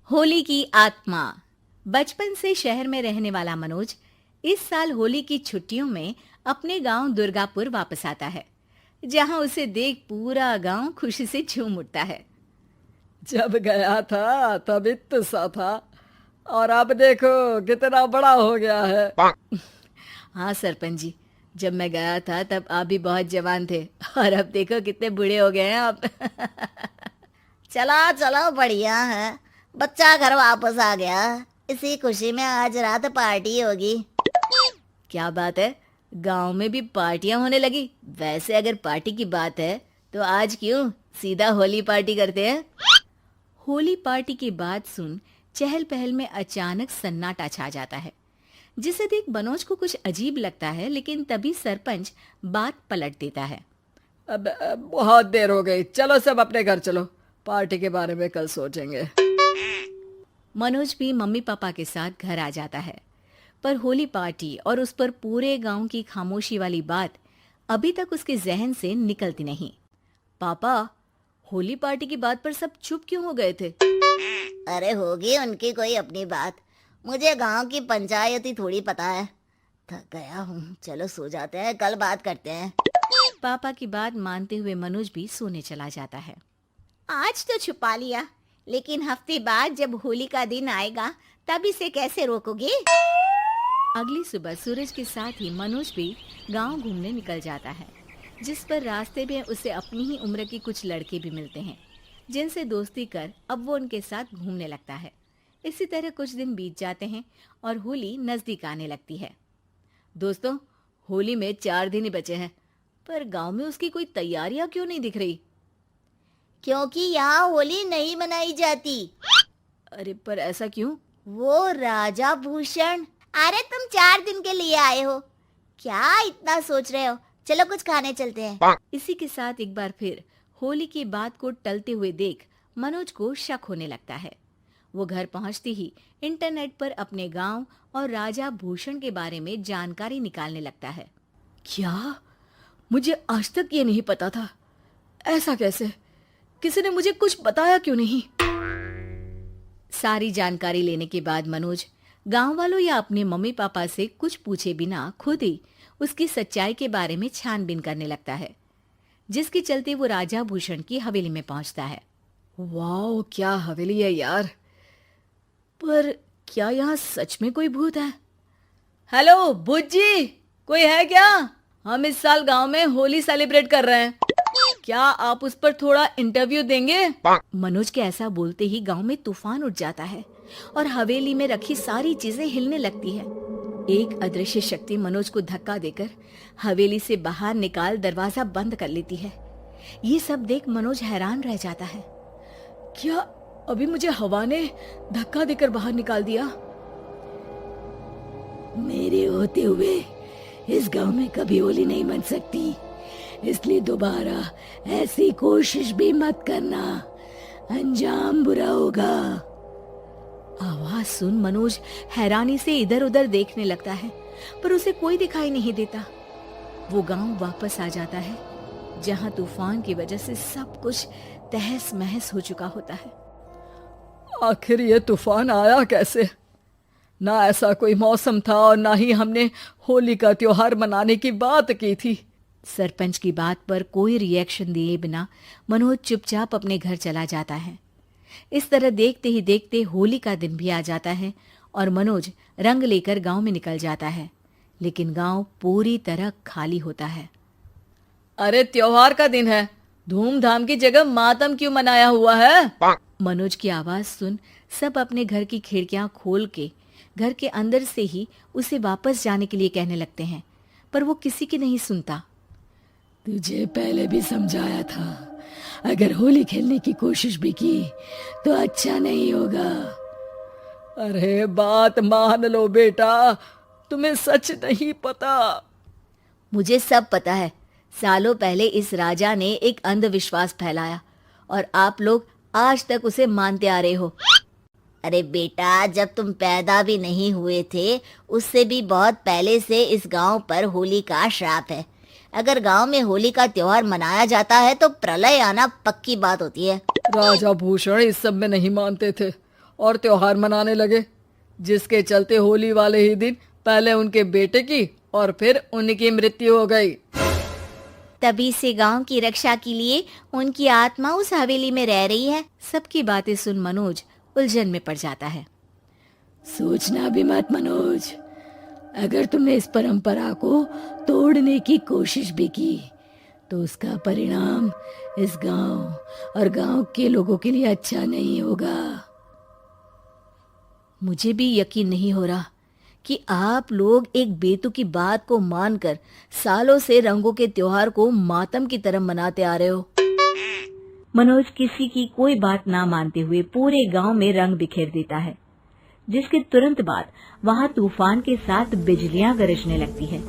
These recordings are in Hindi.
होली की आत्मा। बचपन से शहर में रहने वाला मनोज इस साल होली की छुट्टियों में अपने गांव दुर्गापुर वापस आता है, जहां उसे देख पूरा गांव खुशी से झूम उठता है। जब गया था तब इतना सा था और अब देखो कितना बड़ा हो गया है। हाँ सरपंच जी, जब मैं गया था तब आप भी बहुत जवान थे और अब देखो कितने बूढ़े हो गए हैं आप। चलो चलो, बढ़िया है। बच्चा घर वापस आ गया। इसी खुशी में आज रात पार्टी होगी। क्या बात है, गांव में भी पार्टियां होने लगी। वैसे अगर पार्टी की बात है तो आज क्यों सीधा होली पार्टी करते हैं। होली पार्टी की बात सुन चहल पहल में अचानक सन्नाटा छा जाता है, जिसे देख मनोज को कुछ अजीब लगता है, लेकिन तभी सरपंच बात पलट देता है। अब बहुत देर हो गई, चलो सब अपने घर चलो, पार्टी के बारे में कल सोचेंगे। मनोज भी मम्मी पापा के साथ घर आ जाता है, पर होली पार्टी और उस पर पूरे गांव की खामोशी वाली बात अभी तक उसके जहन से निकलती नहीं। पापा, होली पार्टी की बात पर सब चुप क्यों हो गए थे? अरे होगी उनकी कोई अपनी बात। मुझे गांव की पंचायत ही थोड़ी पता है। थक गया हूँ, चलो सो जाते हैं, कल बात करते हैं। पापा की बात मानते हुए मनोज भी सोने चला जाता है। आज तो छुपा लिया, लेकिन हफ्ते बाद जब होली का दिन आएगा तब इसे कैसे रोकोगे? अगली सुबह सूरज के साथ ही मनोज भी गांव घूमने निकल जाता है, जिस पर रास्ते में उसे अपनी ही उम्र के कुछ लड़के भी मिलते हैं, जिनसे दोस्ती कर अब वो उनके साथ घूमने लगता है। इसी तरह कुछ दिन बीत जाते हैं और होली नजदीक आने लगती है। दोस्तों, होली में 4 दिन ही बचे हैं, पर गांव में उसकी कोई तैयारियां क्यों नहीं दिख रही? क्योंकि यहाँ होली नहीं मनाई जाती। अरे पर ऐसा क्यों? वो राजा भूषण। अरे तुम 4 दिन के लिए आए हो, क्या इतना सोच रहे हो? चलो कुछ खाने चलते हैं। इसी के साथ एक बार फिर होली की बात को टलते हुए देख मनोज को शक होने लगता है। वो घर पहुंचते ही इंटरनेट पर अपने गांव और राजा भूषण के बारे में जानकारी निकालने लगता है। क्या? मुझे आज तक ये नहीं पता था। ऐसा कैसे? किसी ने मुझे कुछ बताया क्यों नहीं? सारी जानकारी लेने के बाद मनोज गांव वालों या अपने मम्मी पापा से कुछ पूछे बिना खुद ही उसकी सच्चाई के बारे में छानबीन करने लगता है, जिसके चलते वो राजा भूषण की हवेली में पहुंचता है। वाह, क्या हवेली है यार। पर क्या यहाँ सच में कोई भूत है? हेलो भूत जी, कोई है क्या? हम इस साल गांव में होली सेलिब्रेट कर रहे हैं, क्या आप उस पर थोड़ा इंटरव्यू देंगे? मनोज के ऐसा बोलते ही गांव में तूफान उठ जाता है और हवेली में रखी सारी चीजें हिलने लगती है। एक अदृश्य शक्ति मनोज को धक्का देकर हवेली से बाहर निकाल दरवाजा बंद कर लेती है। ये सब देख मनोज हैरान रह जाता है। क्या अभी मुझे हवा ने धक्का देकर बाहर निकाल दिया? मेरे होते हुए इस गांव में कभी होली नहीं बन सकती, इसलिए दोबारा ऐसी कोशिश भी मत करना, अंजाम बुरा होगा। आवाज सुन मनोज हैरानी से इधर उधर देखने लगता है, पर उसे कोई दिखाई नहीं देता। वो गांव वापस आ जाता है, जहां तूफान की वजह से सब कुछ तहस महस हो चुका होता है। आखिर ये तूफान आया कैसे? ना ऐसा कोई मौसम था और ना ही हमने होली का त्योहार मनाने की बात की थी। सरपंच की बात पर कोई रिएक्शन दिए बिना मनोज चुपचाप अपने घर चला जाता है। इस तरह देखते ही देखते होली का दिन भी आ जाता है और मनोज रंग लेकर गांव में निकल जाता है, लेकिन गांव पूरी तरह खाली होता है। अरे त्योहार का दिन है, धूमधाम की जगह मातम क्यों मनाया हुआ है? मनोज की आवाज सुन सब अपने घर की खिड़कियां खोल के घर के अंदर से ही उसे वापस जाने के लिए कहने लगते हैं, पर वो किसी की नहीं सुनता। तुझे पहले भी समझाया था, अगर होली खेलने की कोशिश भी की तो अच्छा नहीं होगा। अरे बात मान लो बेटा, तुम्हें सच नहीं पता। मुझे सब पता है। सालों पहले इस राजा ने एक अंधविश्वास फैलाया और आप लोग आज तक उसे मानते आ रहे हो। अरे बेटा, जब तुम पैदा भी नहीं हुए थे उससे भी बहुत पहले से इस गांव पर होली का श्राप है। अगर गांव में होली का त्योहार मनाया जाता है तो प्रलय आना पक्की बात होती है। राजा भूषण इस सब में नहीं मानते थे और त्योहार मनाने लगे, जिसके चलते होली वाले ही दिन पहले उनके बेटे की और फिर उनकी मृत्यु हो गई। तभी से गांव की रक्षा के लिए उनकी आत्मा उस हवेली में रह रही है। सबकी बातें सुन मनोज उलझन में पड़ जाता है। सोचना भी मत मनोज, अगर तुमने इस परंपरा को तोड़ने की कोशिश भी की तो उसका परिणाम इस गांव और गांव के लोगों के लिए अच्छा नहीं होगा। मुझे भी यकीन नहीं हो रहा कि आप लोग एक बेतुकी बात को मानकर सालों से रंगों के त्योहार को मातम की तरह मनाते आ रहे हो। मनोज किसी की कोई बात ना मानते हुए पूरे गांव में रंग बिखेर देता है, जिसके तुरंत बाद वहां तूफान के साथ बिजलियां गरजने लगती है।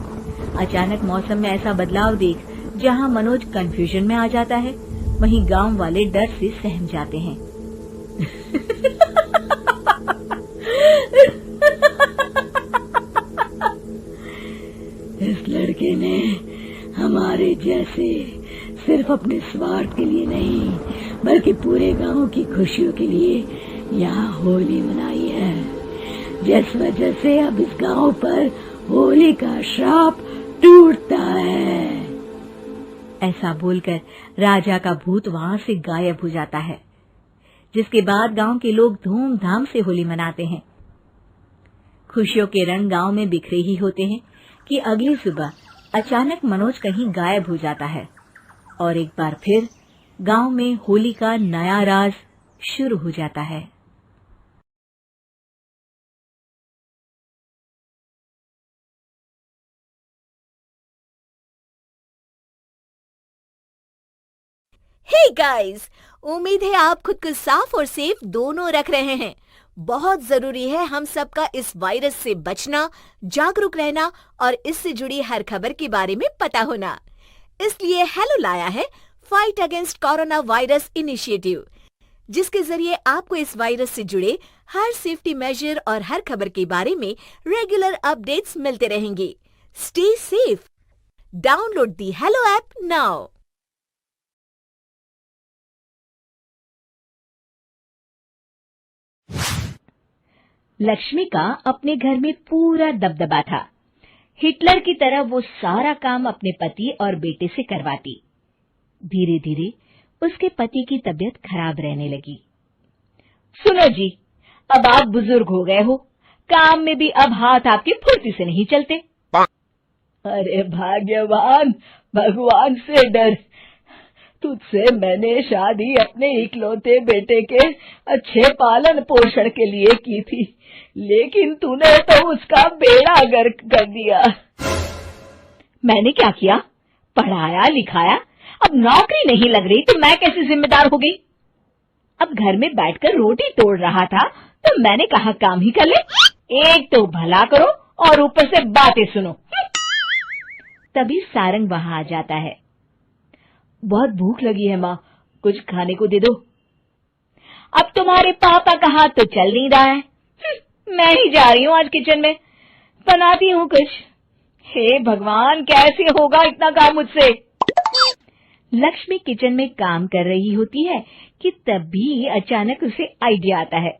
अचानक मौसम में ऐसा बदलाव देख जहां मनोज कंफ्यूजन में आ जाता है, वहीं गांव वाले डर से सहम जाते हैं। इस लड़के ने हमारे जैसे सिर्फ अपने स्वार्थ के लिए नहीं बल्कि पूरे गांव की खुशियों के लिए यहाँ होली मनाई है, जिस वजह से अब इस गांव पर होली का श्राप टूटता है। ऐसा बोलकर राजा का भूत वहां से गायब हो जाता है, जिसके बाद गांव के लोग धूमधाम से होली मनाते हैं। खुशियों के रंग गांव में बिखरे ही होते हैं कि अगली सुबह अचानक मनोज कहीं गायब हो जाता है और एक बार फिर गांव में होली का नया राज शुरू हो जाता है। हे गाइस, उम्मीद है आप खुद को साफ और सेफ दोनों रख रहे हैं। बहुत जरूरी है हम सबका इस वायरस से बचना, जागरूक रहना और इससे जुड़ी हर खबर के बारे में पता होना। इसलिए हेलो लाया है fight against corona virus initiative, जिसके जरिए आपको इस वायरस से जुड़े हर सेफ्टी मेजर और हर खबर के बारे में रेगुलर अपडेट्स मिलते रहेंगे। Stay safe. Download the hello app now. Lakshmi का अपने घर में पूरा दबदबा था। हिटलर की तरह वो सारा काम अपने पति और बेटे से करवाती। धीरे धीरे उसके पति की तबीयत खराब रहने लगी। सुनो जी, अब आप बुजुर्ग हो गए हो, काम में भी अब हाथ आपके फुर्ती से नहीं चलते। अरे भाग्यवान, भगवान से डर, तुझसे मैंने शादी अपने इकलौते बेटे के अच्छे पालन पोषण के लिए की थी, लेकिन तूने तो उसका बेड़ा गर्क कर दिया। मैंने क्या किया? पढ़ाया लिखाया, अब नौकरी नहीं लग रही तो मैं कैसे जिम्मेदार हो गई? अब घर में बैठकर रोटी तोड़ रहा था तो मैंने कहा काम ही कर ले। एक तो भला करो और ऊपर से बातें सुनो। तभी सारंग वहां आ जाता है। बहुत भूख लगी है माँ, कुछ खाने को दे दो। अब तुम्हारे पापा का हाथ तो चल नहीं रहा है। मैं ही जा रही हूँ आज किचन में, बनाती हूँ कुछ। हे भगवान, कैसे होगा इतना काम मुझसे? लक्ष्मी किचन में काम कर रही होती है कि तभी अचानक उसे आइडिया आता है।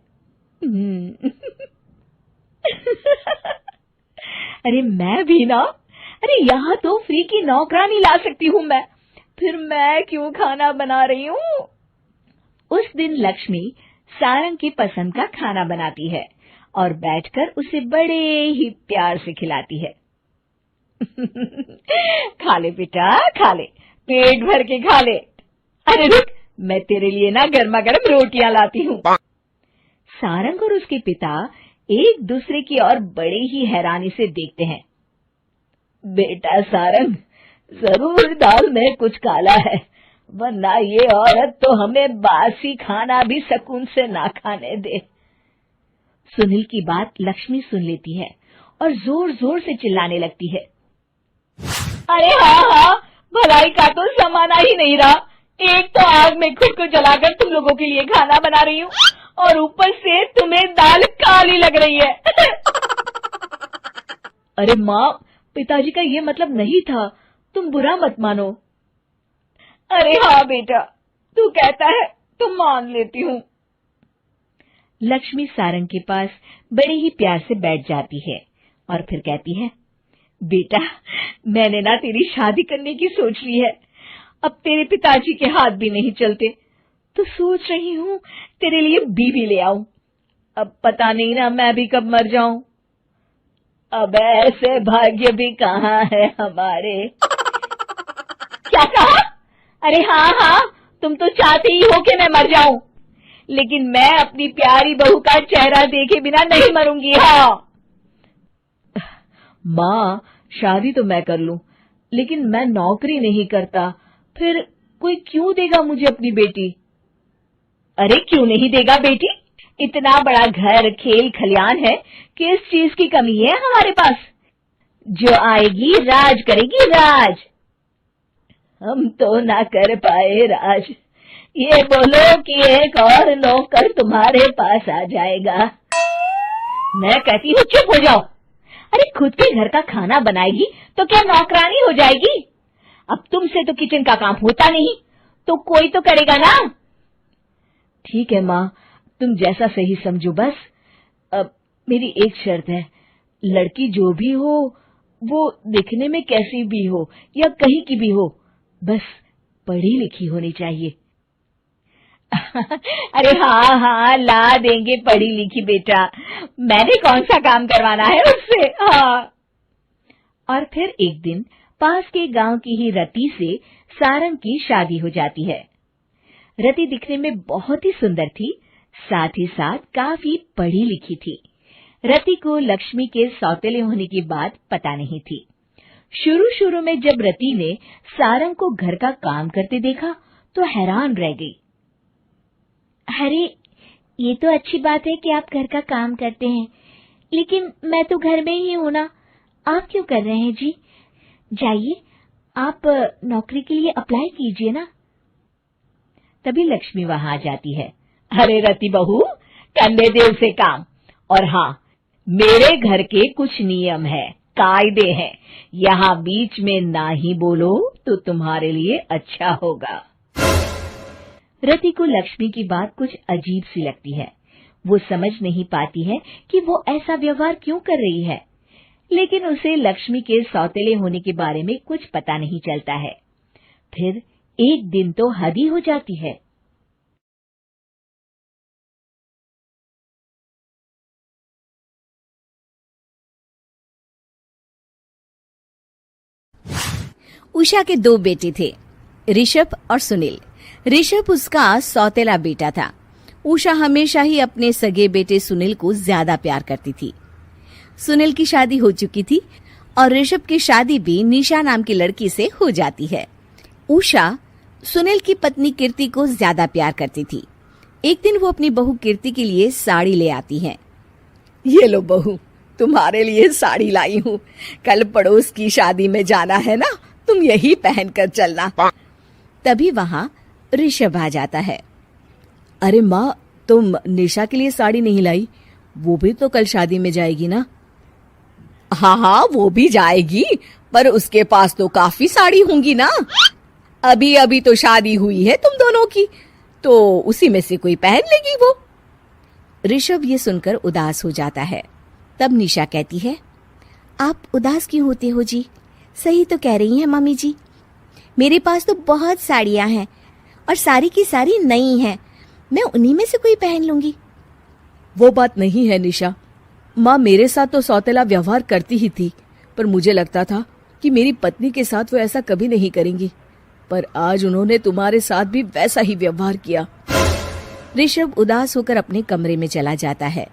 अरे मैं भी ना, अरे यहाँ तो फ्री की नौकरानी ला सकती हूँ मैं, फिर मैं क्यों खाना बना रही हूँ? उस दिन लक्ष्मी सारंग की पसंद का खाना बनाती है और बैठकर उसे बड़े ही प्यार से खिलाती है। खा ले बेटा, खा ले, पेट भर के खा ले। अरे रुक, मैं तेरे लिए ना गर्मा गर्म रोटियां लाती हूँ। सारंग और उसके पिता एक दूसरे की ओर बड़े ही हैरानी से देखते हैं। बेटा सारंग, जरूर दाल में कुछ काला है, वरना ये औरत तो हमें बासी खाना भी सुकून से ना खाने दे। सुनील की बात लक्ष्मी सुन लेती है और जोर जोर से चिल्लाने लगती है। अरे हाँ, भलाई का तो जमाना ही नहीं रहा। एक तो आग में खुद को जलाकर तुम लोगों के लिए खाना बना रही हूँ और ऊपर से तुम्हें दाल काली लग रही है। अरे माँ, पिताजी का ये मतलब नहीं था, तुम बुरा मत मानो। अरे हाँ बेटा, तू कहता है तो मान लेती हूँ। लक्ष्मी सारंग के पास बड़े ही प्यार से बैठ जाती है और फिर कहती है, बेटा, मैंने ना तेरी शादी करने की सोच ली है। अब तेरे पिताजी के हाथ भी नहीं चलते, तो सोच रही हूँ तेरे लिए बीवी ले आऊं। अब पता नहीं ना मैं भी कब मर जाऊं। अब ऐसे भाग्य भी कहाँ है हमारे। क्या कहा? अरे हाँ हाँ, तुम तो चाहते ही हो कि मैं मर जाऊं, लेकिन मैं अपनी प्यारी बहू का चेहरा देखे बिना नहीं मरूंगी। हाँ माँ, शादी तो मैं कर लूं, लेकिन मैं नौकरी नहीं करता, फिर कोई क्यों देगा मुझे अपनी बेटी? अरे क्यों नहीं देगा बेटी? इतना बड़ा घर, खेल खलियान है, किस चीज की कमी है हमारे पास? जो आएगी राज करेगी, राज। हम तो ना कर पाए राज, ये बोलो कि एक और नौकर तुम्हारे पास आ जाएगा। मैं कहती हूँ चुप हो जाओ। अरे खुद के घर का खाना बनाएगी तो क्या नौकरानी हो जाएगी? अब तुमसे तो किचन का काम होता नहीं, तो कोई तो करेगा ना। ठीक है माँ, तुम जैसा सही समझो बस। अब मेरी एक शर्त है, लड़की जो भी हो वो दिखने में कैसी भी हो या कहीं की भी हो, बस पढ़ी लिखी होनी चाहिए। अरे हाँ हाँ, ला देंगे पढ़ी लिखी बेटा, मैंने कौन सा काम करवाना है उससे। हाँ। और फिर एक दिन पास के गांव की ही रति से सारंग की शादी हो जाती है। रति दिखने में बहुत ही सुंदर थी, साथ ही साथ काफी पढ़ी लिखी थी। रति को लक्ष्मी के सौतेले होने की बात पता नहीं थी। शुरू में जब रति ने सारंग को घर का काम करते देखा तो हैरान रह गई। अरे ये तो अच्छी बात है कि आप घर का काम करते हैं, लेकिन मैं तो घर में ही हूं ना, आप क्यों कर रहे हैं जी? जाइए, आप नौकरी के लिए अप्लाई कीजिए ना। तभी लक्ष्मी वहां आ जाती है। अरे रति बहू, करने दे उसे काम। और हाँ, मेरे घर के कुछ नियम है, कायदे हैं, यहाँ बीच में ना ही बोलो तो तुम्हारे लिए अच्छा होगा। रति को लक्ष्मी की बात कुछ अजीब सी लगती है। वो समझ नहीं पाती है कि वो ऐसा व्यवहार क्यों कर रही है, लेकिन उसे लक्ष्मी के सौतेले होने के बारे में कुछ पता नहीं चलता है। फिर एक दिन तो हद ही हो जाती है। उषा के 2 बेटे थे, ऋषभ और सुनील। ऋषभ उसका सौतेला बेटा था। उषा हमेशा ही अपने सगे बेटे सुनील को ज्यादा प्यार करती थी। सुनील की शादी हो चुकी थी और ऋषभ की शादी भी निशा नाम की लड़की से हो जाती है। उषा सुनील की पत्नी कीर्ति को ज्यादा प्यार करती थी। एक दिन वो अपनी बहू कीर्ति के लिए साड़ी ले आती है। ये लो बहू, तुम्हारे लिए साड़ी लाई हूँ, कल पड़ोस की शादी में जाना है ना, तुम यही पहन कर चलना। तभी वहाँ ऋषभ आ जाता है। अरे माँ, तुम निशा के लिए साड़ी नहीं लाई? वो भी तो कल शादी में जाएगी ना। हाँ हाँ, वो भी जाएगी, पर उसके पास तो काफी साड़ी होंगी ना। अभी अभी तो शादी हुई है तुम दोनों की, तो उसी में से कोई पहन लेगी वो। ऋषभ ये सुनकर उदास हो जाता है। तब निशा कहती है, आप उदास क्यों होते हो जी? सही तो कह रही हैं मम्मी जी, मेरे पास तो बहुत साड़ियां हैं और सारी की सारी नई हैं, मैं उन्हीं में से कोई पहन लूंगी। वो बात नहीं है निशा, माँ मेरे साथ तो सौतेला व्यवहार करती ही थी, पर मुझे लगता था कि मेरी पत्नी के साथ वो ऐसा कभी नहीं करेंगी, पर आज उन्होंने तुम्हारे साथ भी वैसा ही व्यवहार किया। ऋषभ उदास होकर अपने कमरे में चला जाता है।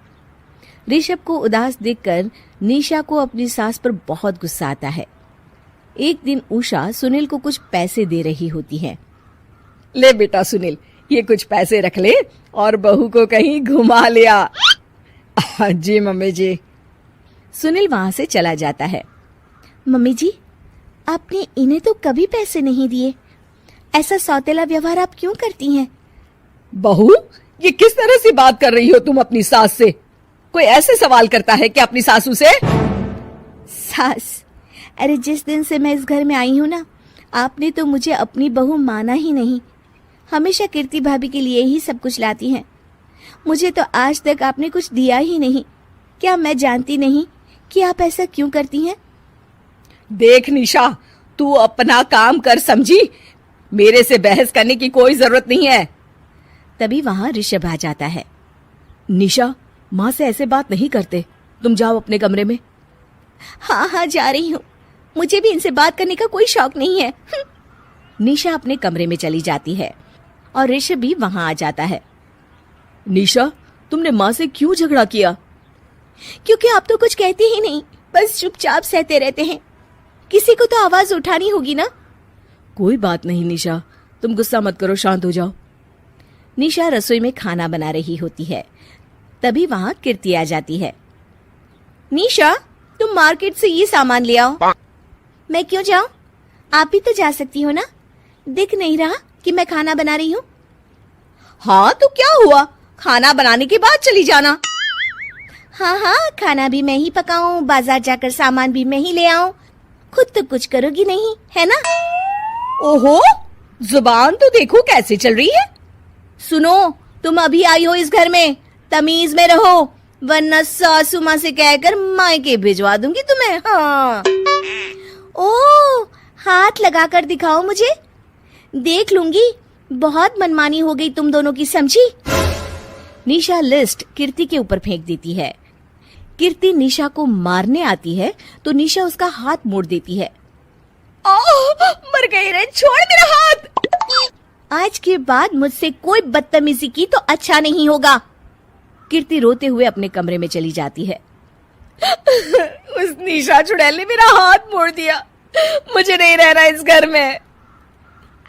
ऋषभ को उदास देखकर निशा को अपनी सास पर बहुत गुस्सा आता है। एक दिन उषा सुनील को कुछ पैसे दे रही होती है। ले बेटा सुनील, ये कुछ पैसे रख ले और बहू को कहीं घुमा लिया। जी मम्मी जी। सुनील वहां से चला जाता है। मम्मी जी, आपने इन्हें तो कभी पैसे नहीं दिए, ऐसा सौतेला व्यवहार आप क्यों करती हैं? बहू, ये किस तरह से बात कर रही हो तुम अपनी सास से? कोई ऐसे सवाल करता है कि अपनी सासू से? सास, अरे जिस दिन से मैं इस घर में आई हूँ ना, आपने तो मुझे अपनी बहू माना ही नहीं। हमेशा कीर्ति भाभी के लिए ही सब कुछ लाती हैं मुझे तो आज तक आपने कुछ दिया ही नहीं। क्या मैं जानती नहीं कि आप ऐसा क्यों करती हैं? देख निशा, तू अपना काम कर समझी, मेरे से बहस करने की कोई जरूरत नहीं है। तभी वहां ऋषभ आ जाता है। निशा, माँ से ऐसे बात नहीं करते, तुम जाओ अपने कमरे में। हाँ हाँ, जा रही हूँ, मुझे भी इनसे बात करने का कोई शौक नहीं है। निशा अपने कमरे में चली जाती है और ऋषभ भी वहां आ जाता है। निशा, तुमने माँ से क्यों झगड़ा किया? क्योंकि आप तो कुछ कहते ही नहीं, बस चुपचाप सहते रहते हैं। किसी को तो आवाज उठानी होगी ना। कोई बात नहीं निशा, तुम गुस्सा मत करो, शांत हो जाओ। निशा रसोई में खाना बना रही होती है। तभी वहां कीर्ति आ जाती है। निशा, तुम मार्केट से ये सामान ले आओ। मैं क्यों जाऊं? आप भी तो जा सकती हो ना। दिख नहीं रहा कि मैं खाना बना रही हूँ? हाँ तो क्या हुआ, खाना बनाने के बाद चली जाना। हाँ हाँ, खाना भी मैं ही पकाऊं, बाजार जाकर सामान भी मैं ही ले आऊं। खुद तो कुछ करोगी नहीं, है ना? ओहो, जुबान तो देखो कैसे चल रही है। सुनो, तुम अभी आई हो इस घर में, तमीज में रहो, वरना सासू माँ से कहकर मायके भिजवा दूंगी तुम्हें। हाँ। ओह, हाथ लगाकर दिखाओ मुझे, देख लूंगी। बहुत मनमानी हो गई तुम दोनों की, समझी? निशा लिस्ट कीर्ति के ऊपर फेंक देती है। कीर्ति निशा को मारने आती है तो निशा उसका हाथ मोड़ देती है। मर गई रे, छोड़ मेरा हाथ। आज के बाद मुझसे कोई बदतमीजी की तो अच्छा नहीं होगा। कीर्ति रोते हुए अपने कमरे में चली जाती है। उस निशा चुड़ैल ने मेरा हाथ मोड़ दिया, मुझे नहीं रहना इस घर में।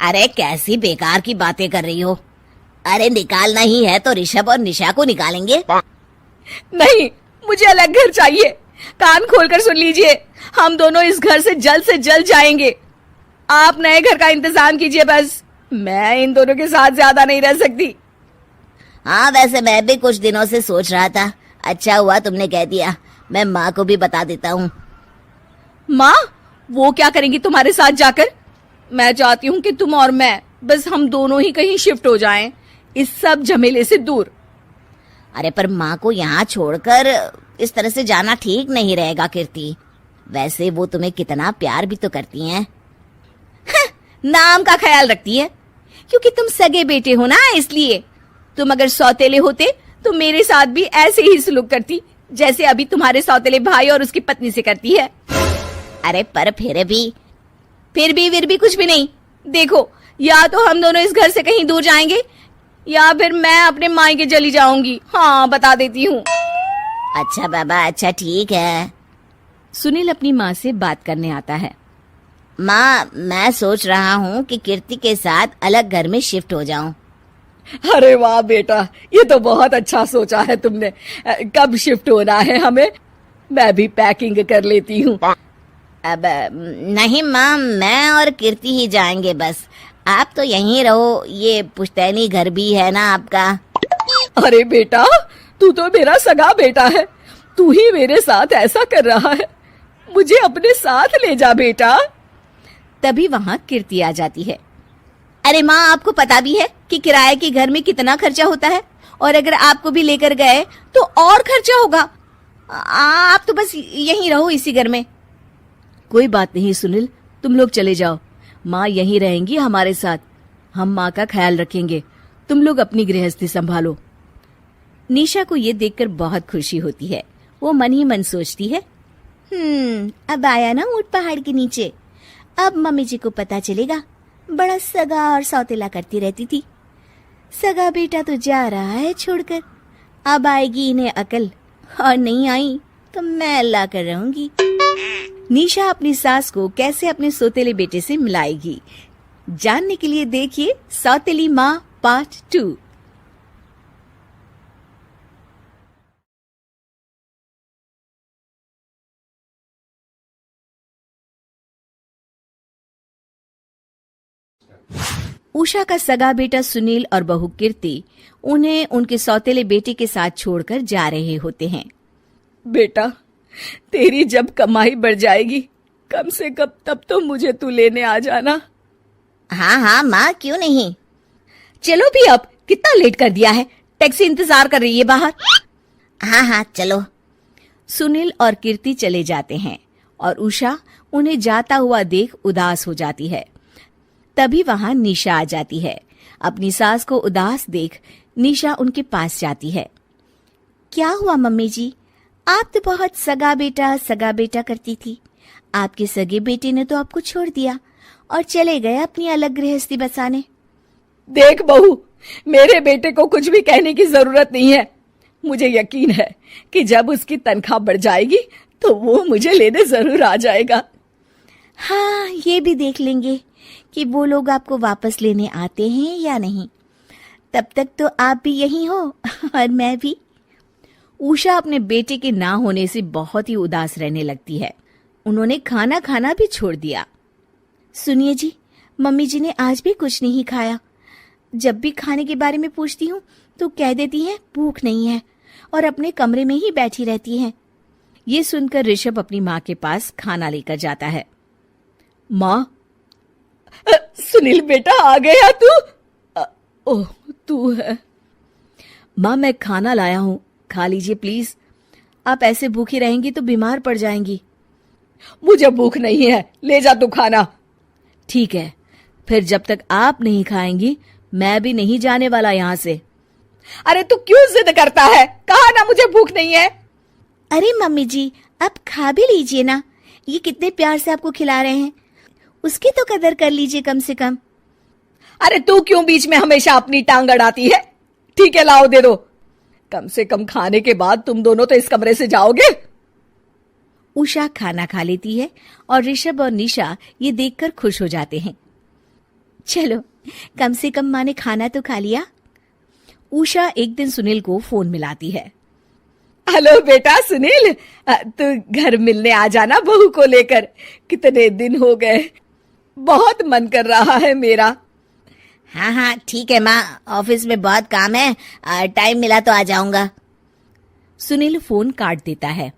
अरे कैसी बेकार की बातें कर रही हो। अरे निकालना ही है तो ऋषभ और निशा को निकालेंगे। नहीं, मुझे अलग घर चाहिए। कान खोलकर सुन लीजिए, हम दोनों इस घर से जल्द जाएंगे। आप नए घर का इंतजाम कीजिए बस, मैं इन दोनों के साथ ज्यादा नहीं रह सकती। हाँ वैसे मैं भी कुछ दिनों से सोच रहा था, अच्छा हुआ तुमने कह दिया, मैं माँ को भी बता देता हूँ। माँ, वो क्या करेंगी तुम्हारे साथ जाकर? मैं चाहती हूँ कि तुम और मैं, बस हम दोनों ही कहीं शिफ्ट हो जाएं, इस सब झमेले से दूर। अरे पर माँ को यहाँ छोड़कर इस तरह से जाना ठीक नहीं रहेगा कीर्ति। वैसे वो तुम्हें कितना प्यार भी तो करती हैं। नाम का ख्याल रखती है, क्योंकि तुम सगे बेटे हो ना, इसलिए। तुम अगर सौतेले होते तो मेरे साथ भी ऐसे ही सलूक करती जैसे अभी तुम्हारे सौतेले भाई और उसकी पत्नी से करती है। अरे पर फिर भी कुछ भी नहीं। देखो, या तो हम दोनों इस घर से कहीं दूर जाएंगे या फिर मैं अपने मायके चली जाऊंगी। हाँ, बता देती हूँ। अच्छा बाबा, अच्छा ठीक है। सुनील अपनी माँ से बात करने आता है। माँ, मैं सोच रहा हूँ कि कीर्ति के साथ अलग घर में शिफ्ट हो जाऊं। अरे वाह बेटा, ये तो बहुत अच्छा सोचा है तुमने। कब शिफ्ट होना है हमें? मैं भी पैकिंग कर लेती हूँ। अब नहीं माँ, मैं और कीर्ति ही जाएंगे बस। आप तो यहीं रहो, ये पुश्तैनी घर भी है ना आपका। अरे बेटा, तू तो मेरा सगा बेटा है, तू ही मेरे साथ ऐसा कर रहा है, मुझे अपने साथ ले जा बेटा। तभी वहाँ कीर्ति आ जाती है। अरे माँ, आपको पता भी है कि किराए के घर में कितना खर्चा होता है, और अगर आपको भी लेकर गए तो और खर्चा होगा। आप तो बस यहीं रहो इसी घर में। कोई बात नहीं सुनील, तुम लोग चले जाओ, माँ यहीं रहेंगी हमारे साथ, हम माँ का ख्याल रखेंगे, तुम लोग अपनी गृहस्थी संभालो। निशा को ये देखकर बहुत खुशी होती है। वो मन ही मन सोचती है, अब आया ना ऊंट पहाड़ के नीचे, अब मम्मी जी को पता चलेगा बड़ा सगा और सौतेला करती रहती थी। सगा बेटा तो जा रहा है छोड़कर, अब आएगी इन्हें अकल, और नहीं आई तो मैं ला कर रहूंगी। निशा अपनी सास को कैसे अपने सौतेले बेटे से मिलाएगी, जानने के लिए देखिए सौतेली माँ पार्ट 2। उषा का सगा बेटा सुनील और बहू कीर्ति उन्हें उनके सौतेले बेटे के साथ छोड़कर जा रहे होते हैं। बेटा, तेरी जब कमाई बढ़ जाएगी, कम से कम तब तो मुझे तू लेने आ जाना। हाँ हाँ माँ, क्यों नहीं। चलो भी, अब कितना लेट कर दिया है, टैक्सी इंतजार कर रही है बाहर। हाँ हाँ चलो। सुनील और कीर्ति चले जाते हैं और उषा उन्हें जाता हुआ देख उदास हो जाती है। तभी वहां निशा आ जाती है। अपनी सास को उदास देख निशा उनके पास जाती है। क्या हुआ मम्मी जी? आप तो बहुत सगा बेटा करती थी। आपके सगे बेटे ने तो आपको छोड़ दिया और चले गए अपनी अलग गृहस्थी बसाने। देख बहू, मेरे बेटे को कुछ भी कहने की जरूरत नहीं है। मुझे यकीन है कि जब उसकी तनख्वाह बढ़ जाएगी तो वो मुझे लेने जरूर आ जाएगा। हाँ, ये भी देख लेंगे कि वो लोग आपको वापस लेने आते हैं या नहीं। तब तक तो आप भी यहीं हो और मैं भी। उषा अपने बेटे के ना होने से बहुत ही उदास रहने लगती है। उन्होंने खाना खाना भी छोड़ दिया। सुनिए जी, मम्मी जी ने आज भी कुछ नहीं खाया। जब भी खाने के बारे में पूछती हूँ तो कह देती हैं भूख नहीं है और अपने कमरे में ही बैठी रहती हैं। ये सुनकर ऋषभ अपनी माँ के पास खाना लेकर जाता है। माँ, सुनील बेटा आ गया तू? ओह, तू है। माँ, मैं खाना लाया हूँ, खा लीजिए प्लीज। आप ऐसे भूखी रहेंगी तो बीमार पड़ जाएंगी। मुझे भूख नहीं है, ले जा तू खाना। ठीक है, फिर जब तक आप नहीं खाएंगी मैं भी नहीं जाने वाला यहाँ से। अरे तू क्यों जिद करता है? कहा ना मुझे भूख नहीं है। अरे मम्मी जी, आप खा भी लीजिए ना। ये कितने प्यार से आपको खिला रहे हैं, उसकी तो कदर कर लीजिए कम से कम। अरे तू क्यों बीच में हमेशा अपनी टांग अड़ाती है? ठीक है, लाओ दे दो। कम से कम खाने के बाद तुम दोनों तो इस कमरे से जाओगे। उषा खाना खा लेती है और ऋषभ और निशा ये देखकर खुश हो जाते हैं। चलो, कम से कम माँ ने खाना तो खा लिया। उषा एक दिन सुनील को फोन मिलाती है। हेलो बेटा सुनील, तू घर मिलने आ जाना बहू को लेकर। कितने दिन हो गए, बहुत मन कर रहा है मेरा। हाँ हाँ ठीक है माँ, ऑफिस में बहुत काम है, टाइम मिला तो आ जाऊंगा। सुनील फोन काट देता है।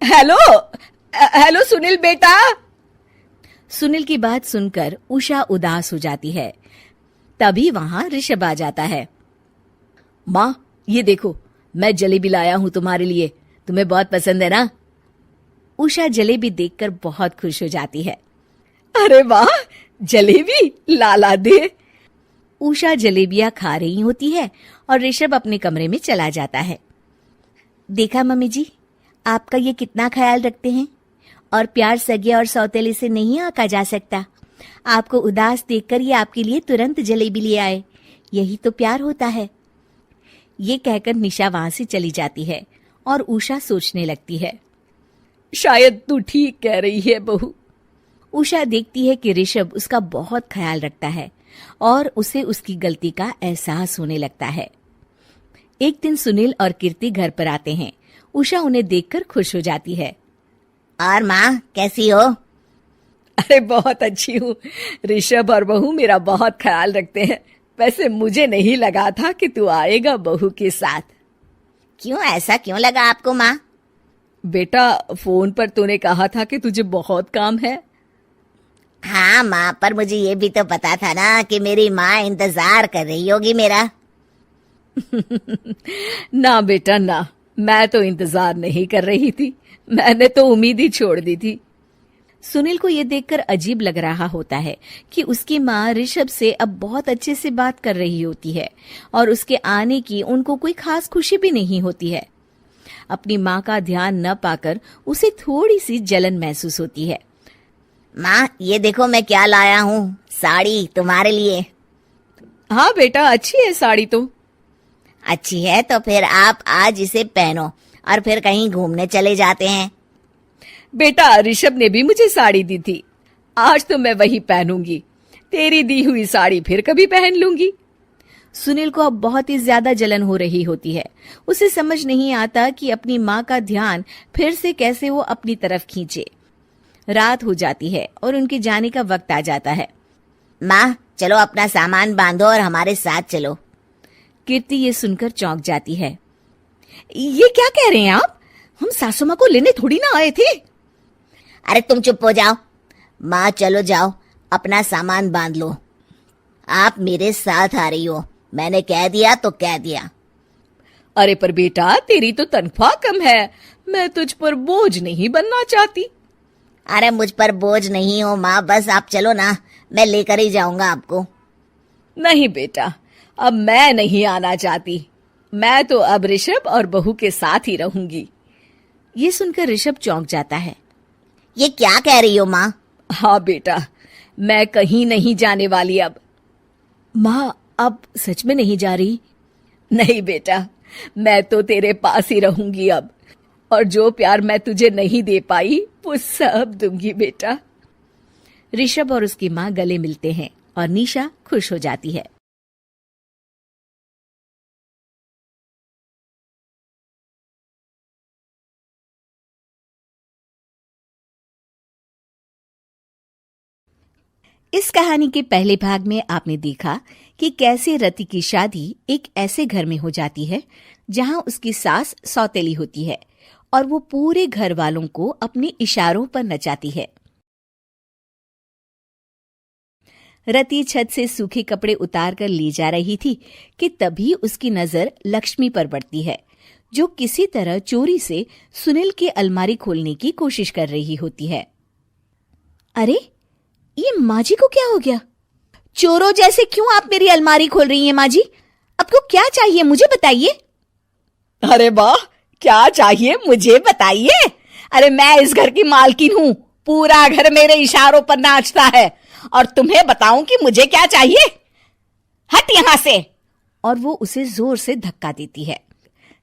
हेलो सुनील बेटा। सुनील की बात सुनकर उषा उदास हो जाती है। तभी वहां ऋषभ आ जाता है। माँ, ये देखो, मैं जलेबी लाया हूं तुम्हारे लिए। तुम्हें बहुत पसंद है ना? उषा जलेबी देखकर बहुत खुश हो जाती है। अरे वाह, जलेबी लाला दे। उषा जलेबियां खा रही होती है और ऋषभ अपने कमरे में चला जाता है। देखा मम्मी जी, आपका ये कितना ख्याल रखते हैं और प्यार सगे और सौतेले से नहीं आका जा सकता। आपको उदास देखकर ये आपके लिए तुरंत जलेबी ले आए। यही तो प्यार होता है। ये कहकर निशा वहां से चली जाती है और उषा सोचने लगती है। शायद तू ठीक कह रही है बहू। उषा देखती है कि ऋषभ उसका बहुत ख्याल रखता है और उसे उसकी गलती का एहसास होने लगता है। एक दिन सुनील और कीर्ति घर पर आते हैं। उषा उन्हें देखकर खुश हो जाती है। और माँ कैसी हो? अरे बहुत अच्छी हूँ। ऋषभ और बहू मेरा बहुत ख्याल रखते हैं। वैसे मुझे नहीं लगा था कि तू आएगा बहू के साथ। क्यों, ऐसा क्यों लगा आपको माँ? बेटा, फोन पर तूने कहा था कि तुझे बहुत काम है। हाँ माँ, पर मुझे ये भी तो पता था ना कि मेरी माँ इंतजार कर रही होगी मेरा। ना बेटा ना, मैं तो इंतजार नहीं कर रही थी। मैंने तो उम्मीद ही छोड़ दी थी। सुनील को यह देखकर अजीब लग रहा होता है कि उसकी माँ ऋषभ से अब बहुत अच्छे से बात कर रही होती है और उसके आने की उनको कोई खास खुशी भी नहीं होती है। अपनी माँ का ध्यान न पाकर उसे थोड़ी सी जलन महसूस होती है। माँ, ये देखो मैं क्या लाया हूँ, साड़ी तुम्हारे लिए। हाँ बेटा, अच्छी है साड़ी तो। अच्छी है तो फिर आप आज इसे पहनो और फिर कहीं घूमने चले जाते हैं। बेटा, ऋषभ ने भी मुझे साड़ी दी थी। आज तो मैं वही पहनूंगी। तेरी दी हुई साड़ी फिर कभी पहन लूंगी। सुनील को अब बहुत ही ज्यादा जलन हो रही होती है। उसे समझ नहीं आता कि अपनी माँ का ध्यान फिर से कैसे वो अपनी तरफ खींचे। रात हो जाती है और उनके जाने का वक्त आ जाता है। माँ, चलो अपना सामान बांधो और हमारे साथ चलो। कीर्ति ये सुनकर चौंक जाती है। ये क्या कह रहे हैं आप? हम सासू माँ को लेने थोड़ी ना आए थे। अरे तुम चुप हो जाओ। माँ चलो जाओ, अपना सामान बांध लो। आप मेरे साथ आ रही हो, मैंने कह दिया तो कह दिया। अरे पर बेटा, तेरी तो तनख्वाह कम है, मैं तुझ पर बोझ नहीं बनना चाहती। अरे मुझ पर बोझ नहीं हो माँ, बस आप चलो ना, मैं लेकर ही जाऊंगा आपको। नहीं बेटा, अब मैं नहीं आना चाहती। मैं तो अब ऋषभ और बहू के साथ ही रहूंगी। ये सुनकर ऋषभ चौंक जाता है। ये क्या कह रही हो माँ? हाँ बेटा, मैं कहीं नहीं जाने वाली अब। माँ, अब सच में नहीं जा रही? नहीं बेटा, मैं तो तेरे पास ही रहूंगी अब, और जो प्यार मैं तुझे नहीं दे पाई वो सब दूंगी बेटा। ऋषभ और उसकी माँ गले मिलते हैं और निशा खुश हो जाती है। इस कहानी के पहले भाग में आपने देखा कि कैसे रति की शादी एक ऐसे घर में हो जाती है जहां उसकी सास सौतेली होती है और वो पूरे घर वालों को अपने इशारों पर नचाती है। रति छत से सूखे कपड़े उतार कर ले जा रही थी कि तभी उसकी नजर लक्ष्मी पर पड़ती है, जो किसी तरह चोरी से सुनील की अलमारी खोलने की कोशिश कर रही होती है। अरे, ये माँ जी को क्या हो गया? चोरों जैसे क्यों आप मेरी अलमारी खोल रही हैं माँ जी? आपको क्या चाहिए मुझे बताइए। अरे वाह, क्या चाहिए मुझे बताइए? अरे मैं इस घर की मालकिन हूँ, पूरा घर मेरे इशारों पर नाचता है, और तुम्हें बताऊं कि मुझे क्या चाहिए? हट यहां से। और वो उसे जोर से धक्का देती है।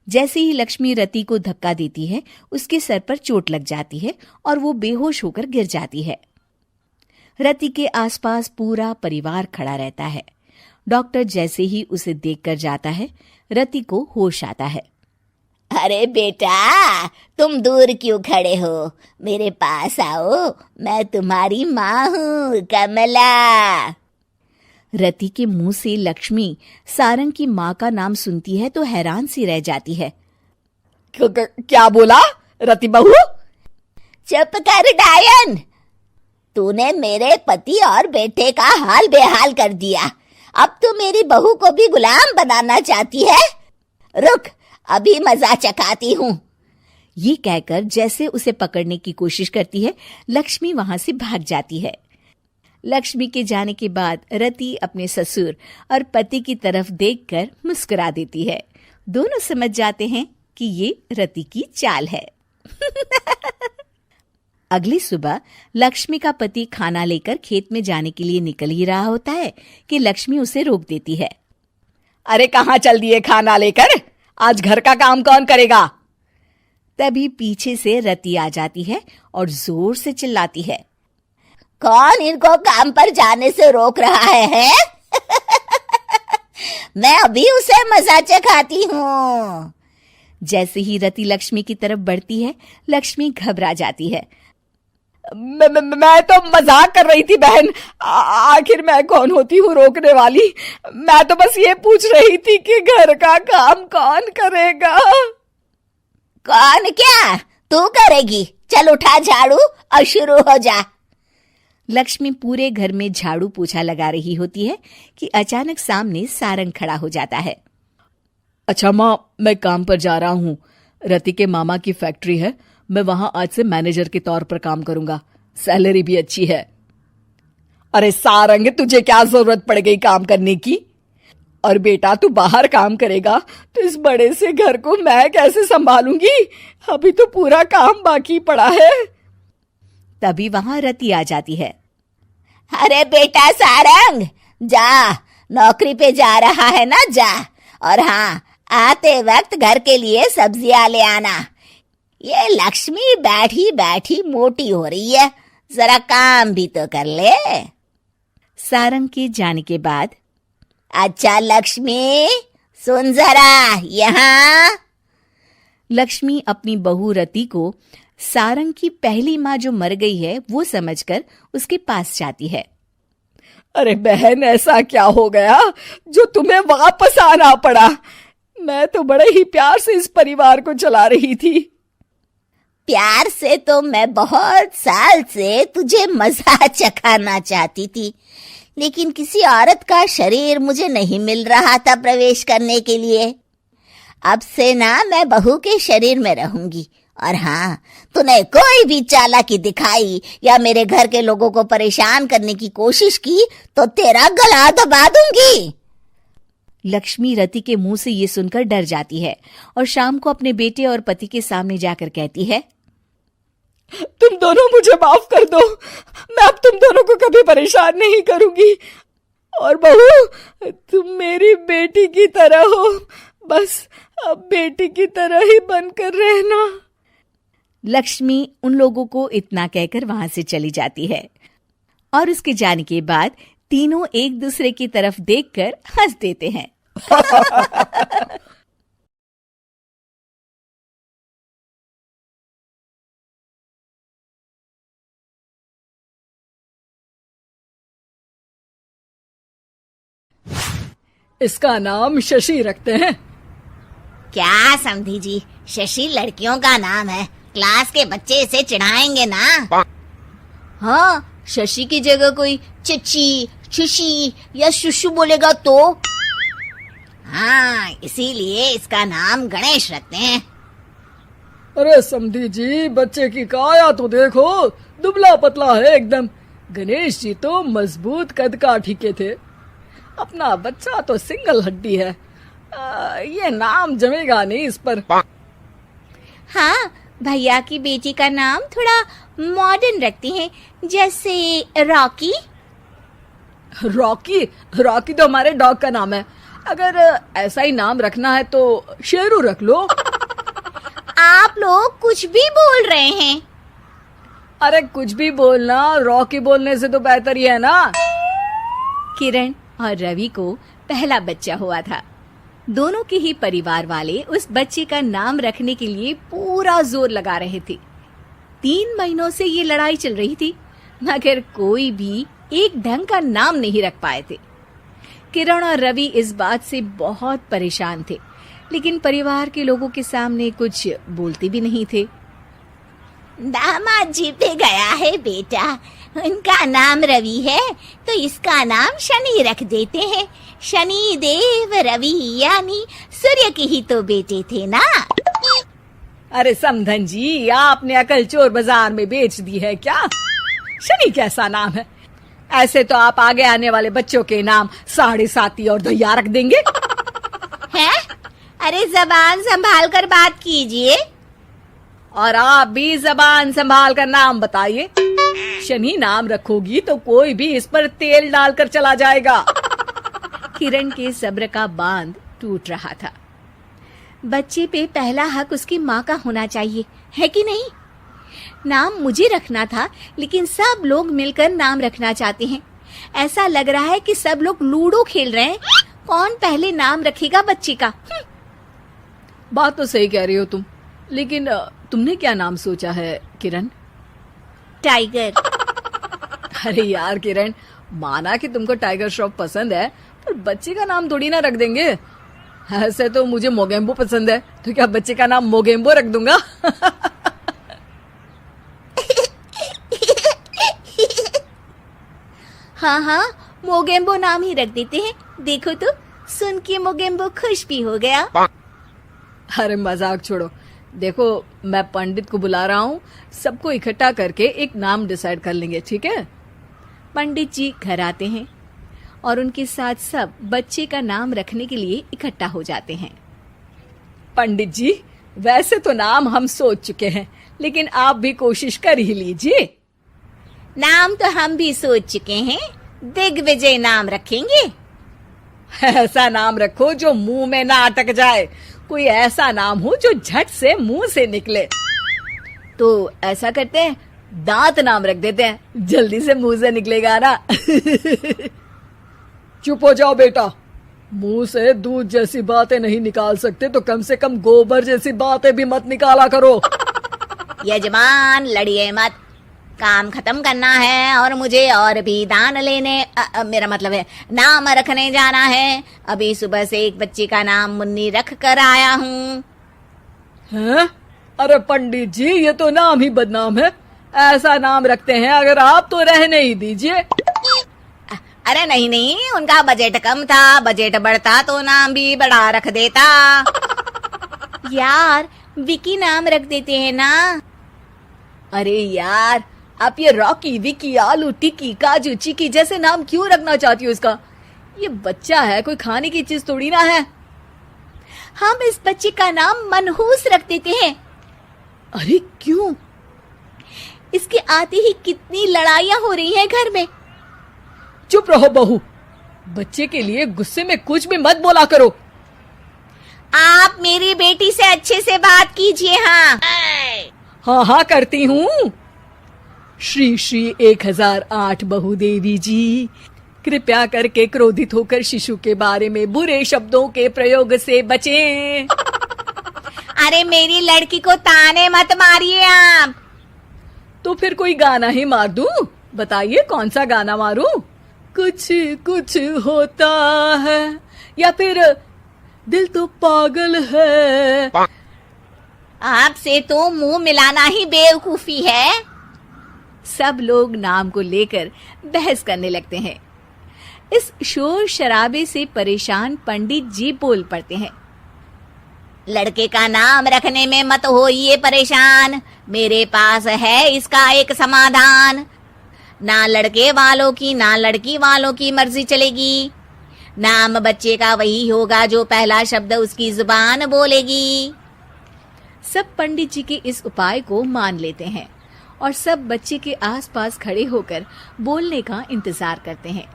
जैसे ही लक्ष्मी रति को धक्का देती है, उसके सर पर चोट लग जाती है और वो बेहोश होकर गिर जाती है। रति के आसपास पूरा परिवार खड़ा रहता है। डॉक्टर जैसे ही उसे देखकर जाता है, रति को होश आता है। अरे बेटा, तुम दूर क्यों खड़े हो? मेरे पास आओ, मैं तुम्हारी माँ हूँ, कमला। रति के मुंह से लक्ष्मी सारंग की माँ का नाम सुनती है तो हैरान सी रह जाती है। क्या बोला रति बहू? चुप कर डायन, तूने मेरे पति और बेटे का हाल बेहाल कर दिया। अब तू मेरी बहू को भी गुलाम बनाना चाहती है? रुक, अभी मजा चखाती हूँ। ये कहकर जैसे उसे पकड़ने की कोशिश करती है, लक्ष्मी वहां से भाग जाती है। लक्ष्मी के जाने के बाद रति अपने ससुर और पति की तरफ देखकर मुस्कुरा देती है। दोनों समझ जाते हैं कि ये रति की चाल है। अगली सुबह लक्ष्मी का पति खाना लेकर खेत में जाने के लिए निकल ही रहा होता है कि लक्ष्मी उसे रोक देती है। अरे कहाँ चल दिए खाना लेकर? आज घर का काम कौन करेगा? तभी पीछे से रति आ जाती है और जोर से चिल्लाती है। कौन इनको काम पर जाने से रोक रहा है? मैं अभी उसे मजा चखाती हूँ। जैसे ही रति लक्ष्मी की तरफ बढ़ती है, लक्ष्मी घबरा जाती है। मैं तो मजाक कर रही थी बहन, आखिर मैं कौन होती हूँ रोकने वाली? मैं तो बस ये पूछ रही थी कि घर का काम कौन करेगा? कौन क्या? तू करेगी। चल उठा झाड़ू और शुरू हो जा। लक्ष्मी पूरे घर में झाड़ू पोछा लगा रही होती है कि अचानक सामने सारंग खड़ा हो जाता है। अच्छा माँ, मैं काम पर जा रहा हूँ। रति के मामा की फैक्ट्री है, मैं वहां आज से मैनेजर के तौर पर काम करूंगा, सैलरी भी अच्छी है। अरे सारंग, तुझे क्या जरूरत पड़ गई काम करने की? और बेटा, तू बाहर काम करेगा तो इस बड़े से घर को मैं कैसे संभालूंगी? अभी तो पूरा काम बाकी पड़ा है। तभी वहां रति आ जाती है। अरे बेटा सारंग, जा, नौकरी पे जा रहा है ना, जा। और हाँ, आते वक्त घर के लिए सब्जियां ले आना। ये लक्ष्मी बैठी बैठी मोटी हो रही है, जरा काम भी तो कर ले। सारंग के जाने के बाद, अच्छा लक्ष्मी, सुन जरा यहाँ। लक्ष्मी अपनी बहू रति को सारंग की पहली माँ जो मर गई है वो समझकर उसके पास जाती है। अरे बहन, ऐसा क्या हो गया जो तुम्हें वापस आना पड़ा? मैं तो बड़े ही प्यार से इस परिवार को चला रही थी। प्यार से तो मैं बहुत साल से तुझे मजा चखाना चाहती थी, लेकिन किसी औरत का शरीर मुझे नहीं मिल रहा था प्रवेश करने के लिए। अब से ना मैं बहू के शरीर में रहूंगी। और हाँ, तूने कोई भी चालाकी दिखाई या मेरे घर के लोगों को परेशान करने की कोशिश की तो तेरा गला दबा दूंगी। लक्ष्मी रति के मुंह से ये सुनकर डर जाती है और शाम को अपने बेटे और पति के सामने जाकर कहती है, तुम दोनों मुझे माफ कर दो। मैं अब तुम दोनों को कभी परेशान नहीं करूंगी। और बहू, तुम मेरी बेटी की तरह हो, बस अब बेटी की तरह ही बनकर रहना। लक्ष्मी उन लोगों को इतना कहकर वहां से चली जाती है और उसके जाने के बाद तीनों एक दूसरे की तरफ देखकर हंस देते हैं। इसका नाम शशि रखते हैं। क्या समधी जी, शशि लड़कियों का नाम है, क्लास के बच्चे इसे चिढ़ाएंगे ना। हाँ, शशि की जगह कोई चची, शुशी या शुशु बोलेगा तो? हाँ, इसीलिए इसका नाम गणेश रखते हैं। अरे समधी जी, बच्चे की काया तो देखो, दुबला पतला है एकदम। गणेश जी तो मजबूत कद काठी के थे। अपना बच्चा तो सिंगल हड्डी है। ये नाम जमेगा नहीं इस पर। हाँ, भैया की बेटी का नाम थोड़ा मॉडर्न रखती हैं, जैसे रॉकी। रॉकी? रॉकी तो हमारे डॉग का नाम है। अगर ऐसा ही नाम रखना है तो शेरू रख लो। आप लोग कुछ भी बोल रहे हैं। अरे कुछ भी बोलना रॉकी बोलने से तो बेहतर ही है ना। किरण और रवि को पहला बच्चा हुआ था। दोनों के ही परिवार वाले उस बच्चे का नाम रखने के लिए पूरा जोर लगा रहे थे। 3 महीनों से ये लड़ाई चल रही थी, मगर कोई भी एक ढंग का नाम नहीं रख पाए थे। किरण और रवि इस बात से बहुत परेशान थे, लेकिन परिवार के लोगों के सामने कुछ बोलते भी नहीं थे। दामाद जी पे गया है बेटा, उनका नाम रवि है तो इसका नाम शनि रख देते हैं। शनि देव रवि, यानी सूर्य के ही तो बेटे थे ना। अरे समधन जी, आपने अकल चोर बाजार में बेच दी है क्या? शनि कैसा नाम है? ऐसे तो आप आगे आने वाले बच्चों के नाम साढ़े साती और दैया रख देंगे। हैं? अरे जबान संभाल कर बात कीजिए। और आप भी जबान संभाल कर नाम बताइए। शनि नाम रखोगी तो कोई भी इस पर तेल डालकर चला जाएगा। किरण के सब्र का बांध टूट रहा था। बच्चे पे पहला हक उसकी माँ का होना चाहिए, है कि नहीं? नाम मुझे रखना था, लेकिन सब लोग मिलकर नाम रखना चाहते हैं। ऐसा लग रहा है कि सब लोग लूडो खेल रहे हैं। कौन पहले नाम रखेगा बच्चे का? बात तो सही कह रही हो तुम, लेकिन तुमने क्या नाम सोचा है किरण? टाइगर। अरे यार किरण, माना कि तुमको टाइगर श्रॉफ पसंद है, पर बच्चे का नाम थोड़ी ना रख देंगे। ऐसे तो मुझे मोगेम्बो पसंद है, तो क्या बच्चे का नाम मोगेम्बो रख दूंगा? हाँ हाँ, मोगेम्बो नाम ही रख देते हैं। देखो तो, सुन के मोगेम्बो खुश भी हो गया। अरे मजाक छोड़ो। देखो, मैं पंडित को बुला रहा हूँ, सबको इकट्ठा करके एक नाम डिसाइड कर लेंगे, ठीक है? पंडित जी घर आते हैं और उनके साथ सब बच्चे का नाम रखने के लिए इकट्ठा हो जाते हैं। पंडित जी, वैसे तो नाम हम सोच चुके हैं, लेकिन आप भी कोशिश कर ही लीजिए। नाम तो हम भी सोच चुके हैं, दिग्विजय नाम रखेंगे। ऐसा नाम रखो जो मुंह में ना अटक जाए। कोई ऐसा नाम हो जो झट से मुंह से निकले। तो ऐसा करते हैं, दांत नाम रख देते हैं, जल्दी से मुंह से निकलेगा ना। चुप हो जाओ बेटा, मुंह से दूध जैसी बातें नहीं निकाल सकते तो कम से कम गोबर जैसी बातें भी मत निकाला करो। यजमान, लड़िए मत, काम खत्म करना है और मुझे और भी दान लेने मेरा मतलब है नाम रखने जाना है। अभी सुबह से एक बच्चे का नाम मुन्नी रख कर आया हूँ। हैं? अरे पंडित जी, ये तो नाम ही बदनाम है। ऐसा नाम रखते हैं, अगर आप तो रहने ही दीजिए। अरे नहीं नहीं, उनका बजट कम था, बजट बढ़ता तो नाम भी बड़ा रख देता। यार विकी नाम रख देते हैं ना। अरे यार, आप ये रॉकी, विकी, आलू टिक्की, काजू चिकी जैसे नाम क्यों रखना चाहती हो इसका? ये बच्चा है, कोई खाने की चीज थोड़ी ना है। हम इस बच्चे का नाम मनहूस रख देते हैं। अरे क्यों? इसके आते ही कितनी लड़ाइयाँ हो रही हैं घर में। चुप रहो बहू, बच्चे के लिए गुस्से में कुछ भी मत बोला करो। आप मेरी बेटी से अच्छे से बात कीजिए। हाँ हाँ हाँ करती हूँ। श्री श्री 1008 बहु देवी जी, कृपया करके क्रोधित होकर शिशु के बारे में बुरे शब्दों के प्रयोग से बचें। अरे मेरी लड़की को ताने मत मारिए आप। तो फिर कोई गाना ही मार दूं? बताइए कौन सा गाना मारूं? कुछ कुछ होता है या फिर दिल तो पागल है? आपसे तो मुंह मिलाना ही बेवकूफी है। सब लोग नाम को लेकर बहस करने लगते हैं। इस शोर शराबे से परेशान पंडित जी बोल पड़ते हैं। लड़के का नाम रखने में मत होइए परेशान, मेरे पास है इसका एक समाधान। ना लड़के वालों की ना लड़की वालों की मर्जी चलेगी। नाम बच्चे का वही होगा जो पहला शब्द उसकी जुबान बोलेगी। सब पंडित जी के इस उपाय को मान लेते हैं और सब बच्चे के आसपास खड़े होकर बोलने का इंतजार करते हैं।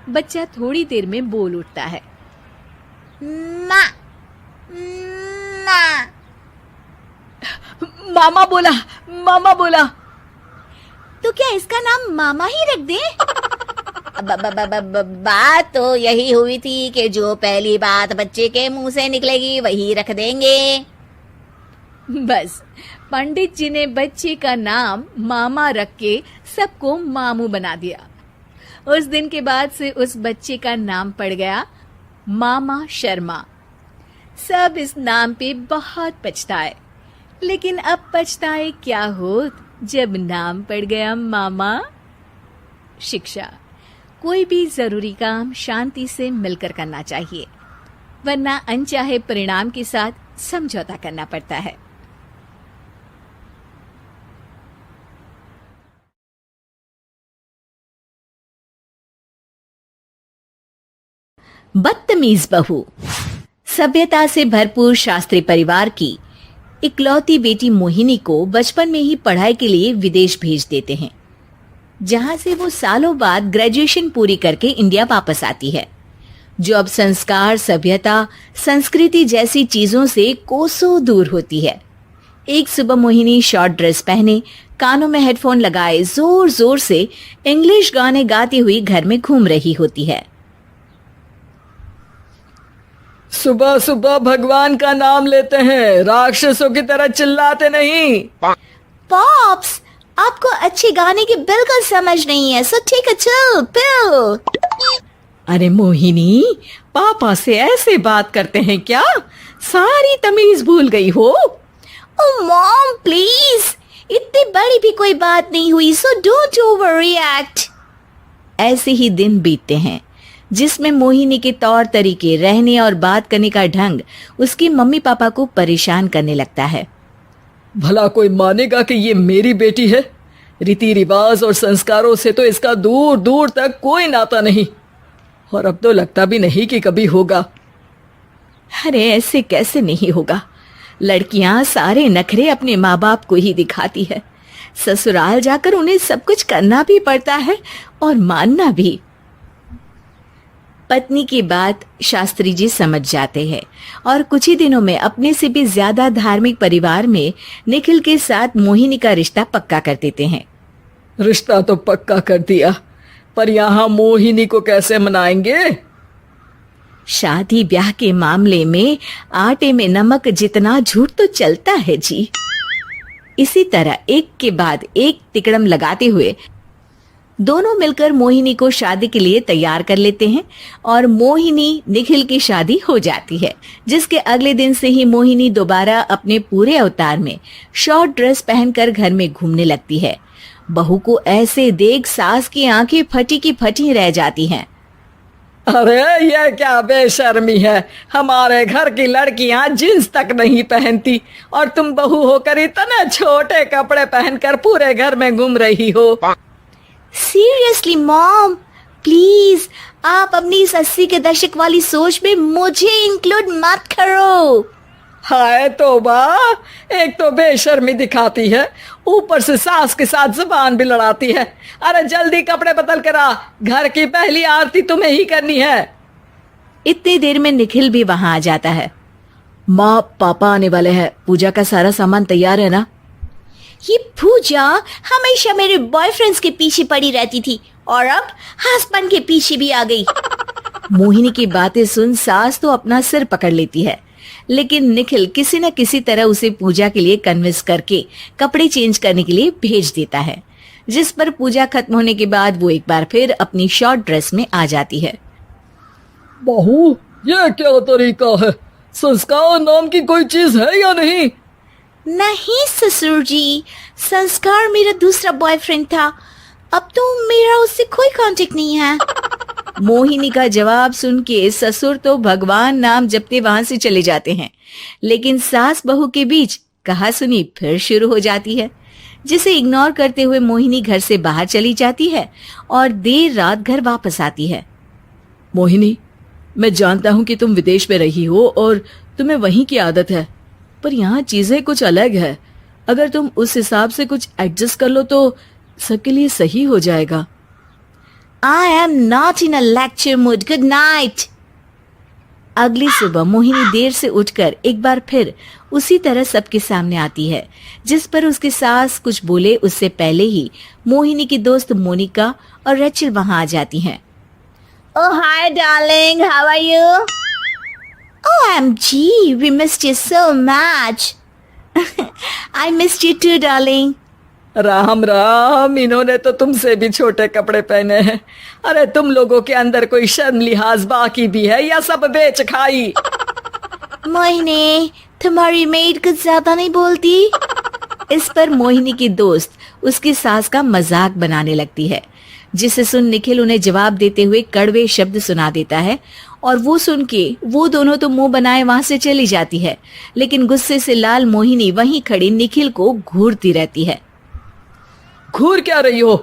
बच्चा थोड़ी देर में बोल उठता है। माँ माँ। मामा बोला, मामा बोला। तो क्या इसका नाम मामा ही रख दे? बात तो यही हुई थी कि जो पहली बात बच्चे के मुंह से निकलेगी वही रख देंगे। बस पंडित जी ने बच्चे का नाम मामा रख के सबको मामू बना दिया। उस दिन के बाद से उस बच्चे का नाम पड़ गया मामा शर्मा। सब इस नाम पे बहुत पछताए, लेकिन अब पछताए क्या होत जब नाम पड़ गया मामा। शिक्षा: कोई भी जरूरी काम शांति से मिलकर करना चाहिए, वरना अनचाहे परिणाम के साथ समझौता करना पड़ता है। बदतमीज बहू। सभ्यता से भरपूर शास्त्री परिवार की इकलौती बेटी मोहिनी को बचपन में ही पढ़ाई के लिए विदेश भेज देते हैं, जहां से वो सालों बाद ग्रेजुएशन पूरी करके इंडिया वापस आती है, जो अब संस्कार, सभ्यता, संस्कृति जैसी चीजों से कोसों दूर होती है। एक सुबह मोहिनी शॉर्ट ड्रेस पहने, कानों में हेडफोन लगाए जोर जोर से इंग्लिश गाने गाती हुई घर में घूम रही होती है। सुबह सुबह भगवान का नाम लेते हैं, राक्षसों की तरह चिल्लाते नहीं। पॉप्स, आपको अच्छे गाने की बिल्कुल समझ नहीं है, सो ठीक है, चिल पिल। अरे मोहिनी, पापा से ऐसे बात करते हैं क्या? सारी तमीज भूल गई हो। ओह मॉम प्लीज, इतनी बड़ी भी कोई बात नहीं हुई, सो डोंट ओवर रिएक्ट। ऐसे ही दिन बीतते हैं जिसमें मोहिनी के तौर तरीके, रहने और बात करने का ढंग उसकी मम्मी पापा को परेशान करने लगता है। भला कोई मानेगा कि ये मेरी बेटी है? रीति रिवाज और संस्कारों से तो इसका दूर दूर तक कोई नाता नहीं, और अब तो लगता भी नहीं कि कभी होगा। अरे ऐसे कैसे नहीं होगा? लड़कियां सारे नखरे अपने माँ बाप को ही दिखाती है। ससुराल जाकर उन्हें सब कुछ करना भी पड़ता है और मानना भी। पत्नी की बात शास्त्री जी समझ जाते हैं और कुछ ही दिनों में अपने से भी ज्यादा धार्मिक परिवार में निखिल के साथ मोहिनी का रिश्ता पक्का कर देते हैं। रिश्ता तो पक्का कर दिया, पर यहाँ मोहिनी को कैसे मनाएंगे? शादी ब्याह के मामले में आटे में नमक जितना झूठ तो चलता है जी। इसी तरह एक के बाद एक तिकड़म लगाते हुए दोनों मिलकर मोहिनी को शादी के लिए तैयार कर लेते हैं और मोहिनी निखिल की शादी हो जाती है, जिसके अगले दिन से ही मोहिनी दोबारा अपने पूरे अवतार में शॉर्ट ड्रेस पहनकर घर में घूमने लगती है। बहू को ऐसे देख सास की आंखें फटी की फटी रह जाती हैं। अरे ये क्या बेशर्मी है, हमारे घर की लड़कियां जींस तक नहीं पहनती और तुम बहू होकर इतने छोटे कपड़े पहनकर पूरे घर में घूम रही हो। सीरियसली मॉम, प्लीज आप अपनी इस 80 के दशक वाली सोच में मुझे इंक्लूड मत करो। हाय तौबा, एक तो बेशर्मी दिखाती है, ऊपर से सास के साथ जुबान भी लड़ाती है। अरे जल्दी कपड़े बदल कर आ, घर की पहली आरती तुम्हें ही करनी है। इतनी देर में निखिल भी वहां आ जाता है। माँ पापा आने वाले हैं, पूजा का सारा सामान तैयार है ना? ये पूजा हमेशा मेरे बॉयफ्रेंड्स के पीछे पड़ी रहती थी और अब हस्बैंड के पीछे भी आ गई। मोहिनी की बातें सुन सास तो अपना सिर पकड़ लेती है, लेकिन निखिल किसी न किसी तरह उसे पूजा के लिए कन्विंस करके कपड़े चेंज करने के लिए भेज देता है, जिस पर पूजा खत्म होने के बाद वो एक बार फिर अपनी शॉर्ट ड्रेस में आ जाती है। बहू, ये क्या तरीका है? संस्कार नाम की कोई चीज है या नहीं? नहीं ससुर जी, संस्कार मेरा दूसरा बॉयफ्रेंड था, अब तो मेरा उससे कोई कांटेक्ट नहीं है। मोहिनी का जवाब सुन के ससुर तो भगवान नाम जपते वहां से चले जाते हैं, लेकिन सास बहू के बीच कहासुनी फिर शुरू हो जाती है, जिसे इग्नोर करते हुए मोहिनी घर से बाहर चली जाती है और देर रात घर वापस आती है। मोहिनी, मैं जानता हूँ कि तुम विदेश में रही हो और तुम्हें वहीं की आदत है, पर यहाँ चीजें कुछ अलग है। अगर तुम उस हिसाब से कुछ एडजस्ट कर लो तो सबके लिए सही हो जाएगा। I am not in a lecture mood. Good night. अगली सुबह मोहिनी देर से उठकर एक बार फिर उसी तरह सबके सामने आती है, जिस पर उसकी सास कुछ बोले उससे पहले ही मोहिनी की दोस्त मोनिका और रेचल वहां आ जाती हैं। Oh hi darling, how are you? OMG, we missed you so much. I missed you too darling. Ram Ram, इन्होंने तो तुमसे भी छोटे कपड़े पहने हैं। अरे तुम लोगों के अंदर कोई शर्म लिहाज बाकी भी है या सब बेच खाई? मोहिनी, तुम्हारी मेड कुछ ज्यादा नहीं बोलती? इस पर मोहिनी की दोस्त उसकी सास का मजाक बनाने लगती है, जिसे सुन निखिल उन्हें जवाब देते हुए कड़वे शब्द सुना देता है और वो सुन के वो दोनों तो मुंह बनाए वहां से चली जाती है, लेकिन गुस्से से लाल मोहिनी वहीं खड़ी निखिल को घूरती रहती है। घूर क्या रही हो?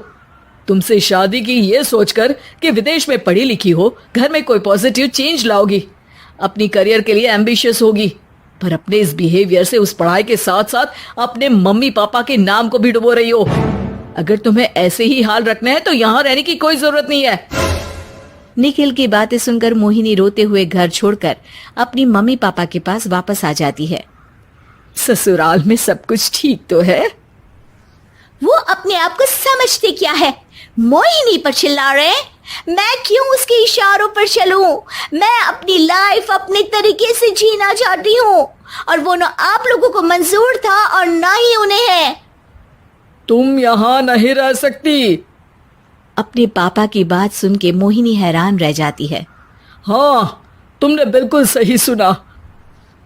तुमसे शादी की ये सोचकर कि विदेश में पढ़ी लिखी हो, घर में कोई पॉजिटिव चेंज लाओगी, अपनी करियर के लिए एम्बिशियस होगी, पर अपने इस बिहेवियर से उस पढ़ाई के साथ साथ अपने मम्मी पापा के नाम को भी डुबो रही हो। अगर तुम्हें ऐसे ही हाल रखना है तो यहाँ रहने की कोई जरूरत नहीं है। निखिल की बातें सुनकर मोहिनी रोते हुए घर छोड़कर अपनी मम्मी पापा के पास वापस आ जाती है। ससुराल में सब कुछ ठीक तो है? वो अपने आप को समझते क्या है? मोहिनी पर चिल्ला रहे? मैं क्यों उसके इशारों पर चलूं? मैं अपनी लाइफ अपने तरीके से जीना चाहती हूँ और वो ना आप लोगों को मंजूर था और ना ही उन्हें है। तुम यहाँ नहीं रह सकती। अपने पापा की बात सुन के मोहिनी हैरान रह जाती है। हाँ, तुमने बिल्कुल सही सुना।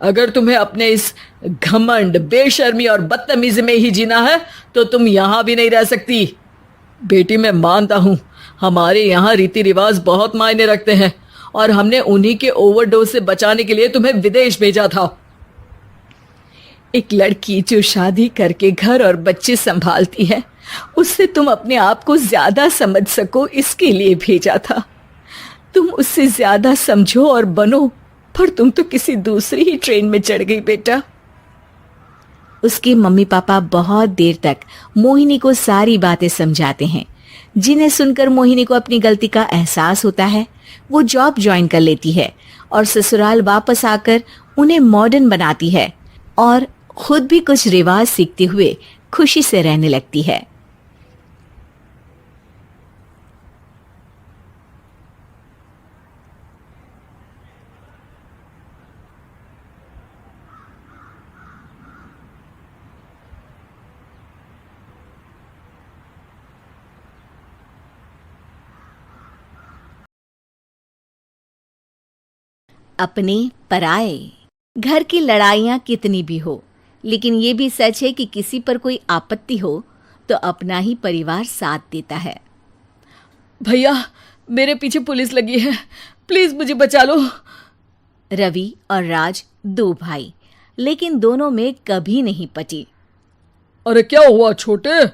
अगर तुम्हें अपने इस घमंड, बेशर्मी और बदतमीजी में ही जीना है तो तुम यहाँ भी नहीं रह सकती। बेटी, मैं मानता हूँ हमारे यहाँ रीति रिवाज बहुत मायने रखते हैं और हमने उन्हीं के ओवरडोज से बचाने के लिए तुम्हें विदेश भेजा था। एक लड़की जो शादी करके घर और बच्चे संभालती है, उससे तुम अपने आप को ज्यादा समझ सको इसके लिए भेजा था। तुम उससे ज्यादा समझो और बनो, पर तुम तो किसी दूसरी ही ट्रेन में चढ़ गई बेटा। उसके मम्मी पापा बहुत देर तक मोहिनी को सारी बातें समझाते हैं, जिन्हें सुनकर मोहिनी को अपनी गलती का एहसास होता है। वो जॉब ज्वाइन कर लेती है और ससुराल वापस आकर उन्हें मॉडर्न बनाती है और खुद भी कुछ रिवाज सीखते हुए खुशी से रहने लगती है। अपने पराए। घर की लड़ाइयाँ कितनी भी हो, लेकिन ये भी सच है कि किसी पर कोई आपत्ति हो तो अपना ही परिवार साथ देता है। भैया, मेरे पीछे पुलिस लगी है, प्लीज मुझे बचा लो। रवि और राज दो भाई, लेकिन दोनों में कभी नहीं पटी। अरे क्या हुआ छोटे,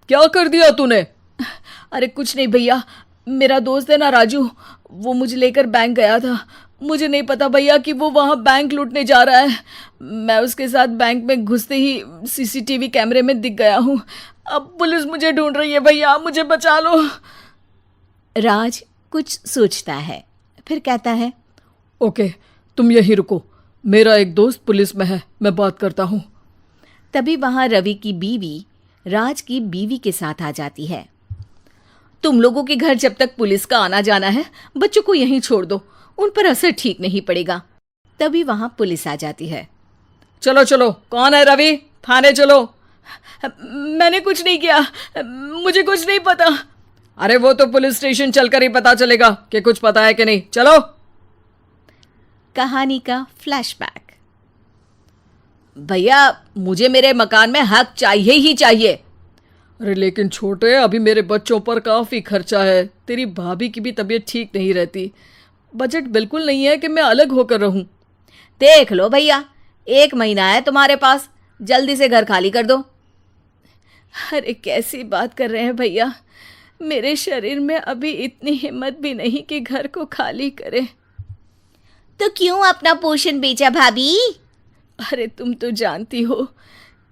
क्या कर दिया तूने? अरे कुछ नहीं भैया, मेरा दोस्त है ना राजू, वो मुझे लेकर बैंक गया था। मुझे नहीं पता भैया कि वो वहाँ बैंक लूटने जा रहा है। मैं उसके साथ बैंक में घुसते ही सीसीटीवी कैमरे में दिख गया हूँ। अब पुलिस मुझे ढूंढ रही है भैया, मुझे बचा लो। राज कुछ सोचता है, फिर कहता है, ओके, तुम यहीं रुको, मेरा एक दोस्त पुलिस में है, मैं बात करता हूँ। तभी वहां रवि की बीवी राज की बीवी के साथ आ जाती है। तुम लोगों के घर जब तक पुलिस का आना जाना है, बच्चों को यहीं छोड़ दो, उन पर असर ठीक नहीं पड़ेगा। तभी वहां पुलिस आ जाती है। चलो चलो, कौन है रवि, थाने चलो। मैंने कुछ नहीं किया, मुझे कुछ नहीं पता। अरे वो तो पुलिस स्टेशन चलकर ही पता चलेगा कि कुछ पता है कि नहीं, चलो। कहानी का फ्लैशबैक। भैया, मुझे मेरे मकान में हक चाहिए ही चाहिए। अरे लेकिन छोटे, अभी मेरे बच्चों पर काफी खर्चा है, तेरी भाभी की भी तबीयत ठीक नहीं रहती, बजट बिल्कुल नहीं है कि मैं अलग होकर रहूं। देख लो भैया, 1 महीना है तुम्हारे पास, जल्दी से घर खाली कर दो। अरे कैसी बात कर रहे हैं भैया, मेरे शरीर में अभी इतनी हिम्मत भी नहीं कि घर को खाली करे। तो क्यों अपना पोषण बेचा भाभी? अरे तुम तो जानती हो,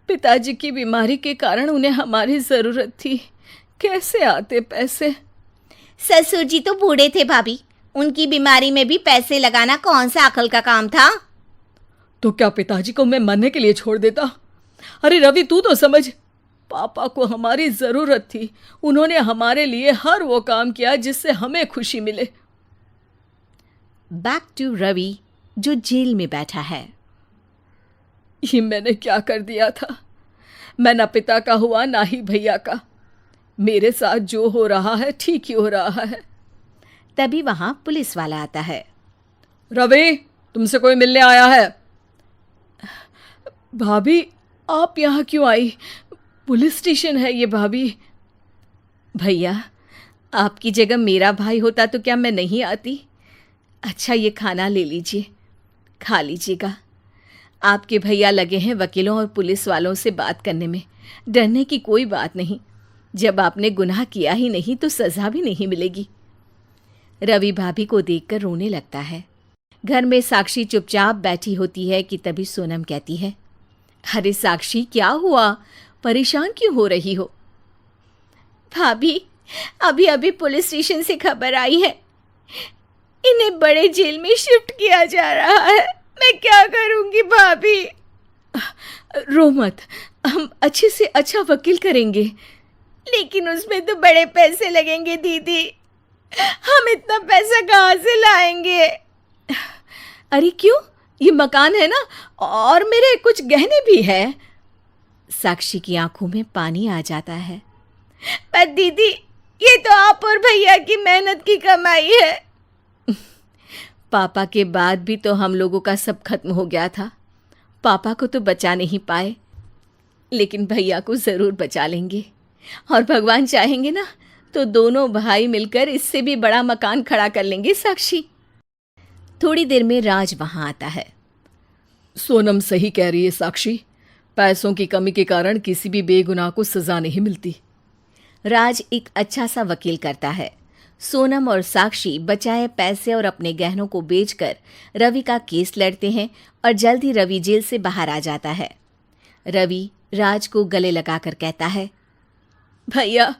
पिताजी की बीमारी के कारण उन्हें हमारी जरूरत थी, कैसे आते पैसे। ससुर जी तो बूढ़े थे भाभी, उनकी बीमारी में भी पैसे लगाना कौन सा अकल का काम था? तो क्या पिताजी को मैं मरने के लिए छोड़ देता? अरे रवि, तू तो समझ, पापा को हमारी जरूरत थी, उन्होंने हमारे लिए हर वो काम किया जिससे हमें खुशी मिले। बैक टू रवि, जो जेल में बैठा है। ये मैंने क्या कर दिया था? मैं ना पिता का हुआ ना ही भैया का, मेरे साथ जो हो रहा है ठीक ही हो रहा है। तभी वहां पुलिस वाला आता है। रवि, तुमसे कोई मिलने आया है। भाभी, आप यहाँ क्यों आई? पुलिस स्टेशन है ये भाभी। भैया, आपकी जगह मेरा भाई होता तो क्या मैं नहीं आती? अच्छा, ये खाना ले लीजिए, खा लीजिएगा। आपके भैया लगे हैं वकीलों और पुलिस वालों से बात करने में, डरने की कोई बात नहीं, जब आपने गुनाह किया ही नहीं तो सज़ा भी नहीं मिलेगी। रवि भाभी को देखकर रोने लगता है। घर में साक्षी चुपचाप बैठी होती है कि तभी सोनम कहती है, अरे साक्षी, क्या हुआ, परेशान क्यों हो रही हो? भाभी, अभी अभी पुलिस स्टेशन से खबर आई है, इन्हें बड़े जेल में शिफ्ट किया जा रहा है, मैं क्या करूंगी भाभी? रो मत, हम अच्छे से अच्छा वकील करेंगे। लेकिन उसमें तो बड़े पैसे लगेंगे दीदी, हम इतना पैसा कहाँ से लाएंगे? अरे क्यों, ये मकान है ना, और मेरे कुछ गहने भी है। साक्षी की आंखों में पानी आ जाता है। पर दीदी, ये तो आप और भैया की मेहनत की कमाई है। पापा के बाद भी तो हम लोगों का सब खत्म हो गया था, पापा को तो बचा नहीं पाए, लेकिन भैया को ज़रूर बचा लेंगे, और भगवान चाहेंगे ना तो दोनों भाई मिलकर इससे भी बड़ा मकान खड़ा कर लेंगे। साक्षी। थोड़ी देर में राज वहां आता है। सोनम सही कह रही है साक्षी, पैसों की कमी के कारण किसी भी बेगुनाह को सजा नहीं मिलती। राज एक अच्छा सा वकील करता है। सोनम और साक्षी बचाए पैसे और अपने गहनों को बेचकर रवि का केस लड़ते हैं और जल्द ही रवि जेल से बाहर आ जाता है। रवि राज को गले लगाकर कहता है, भैया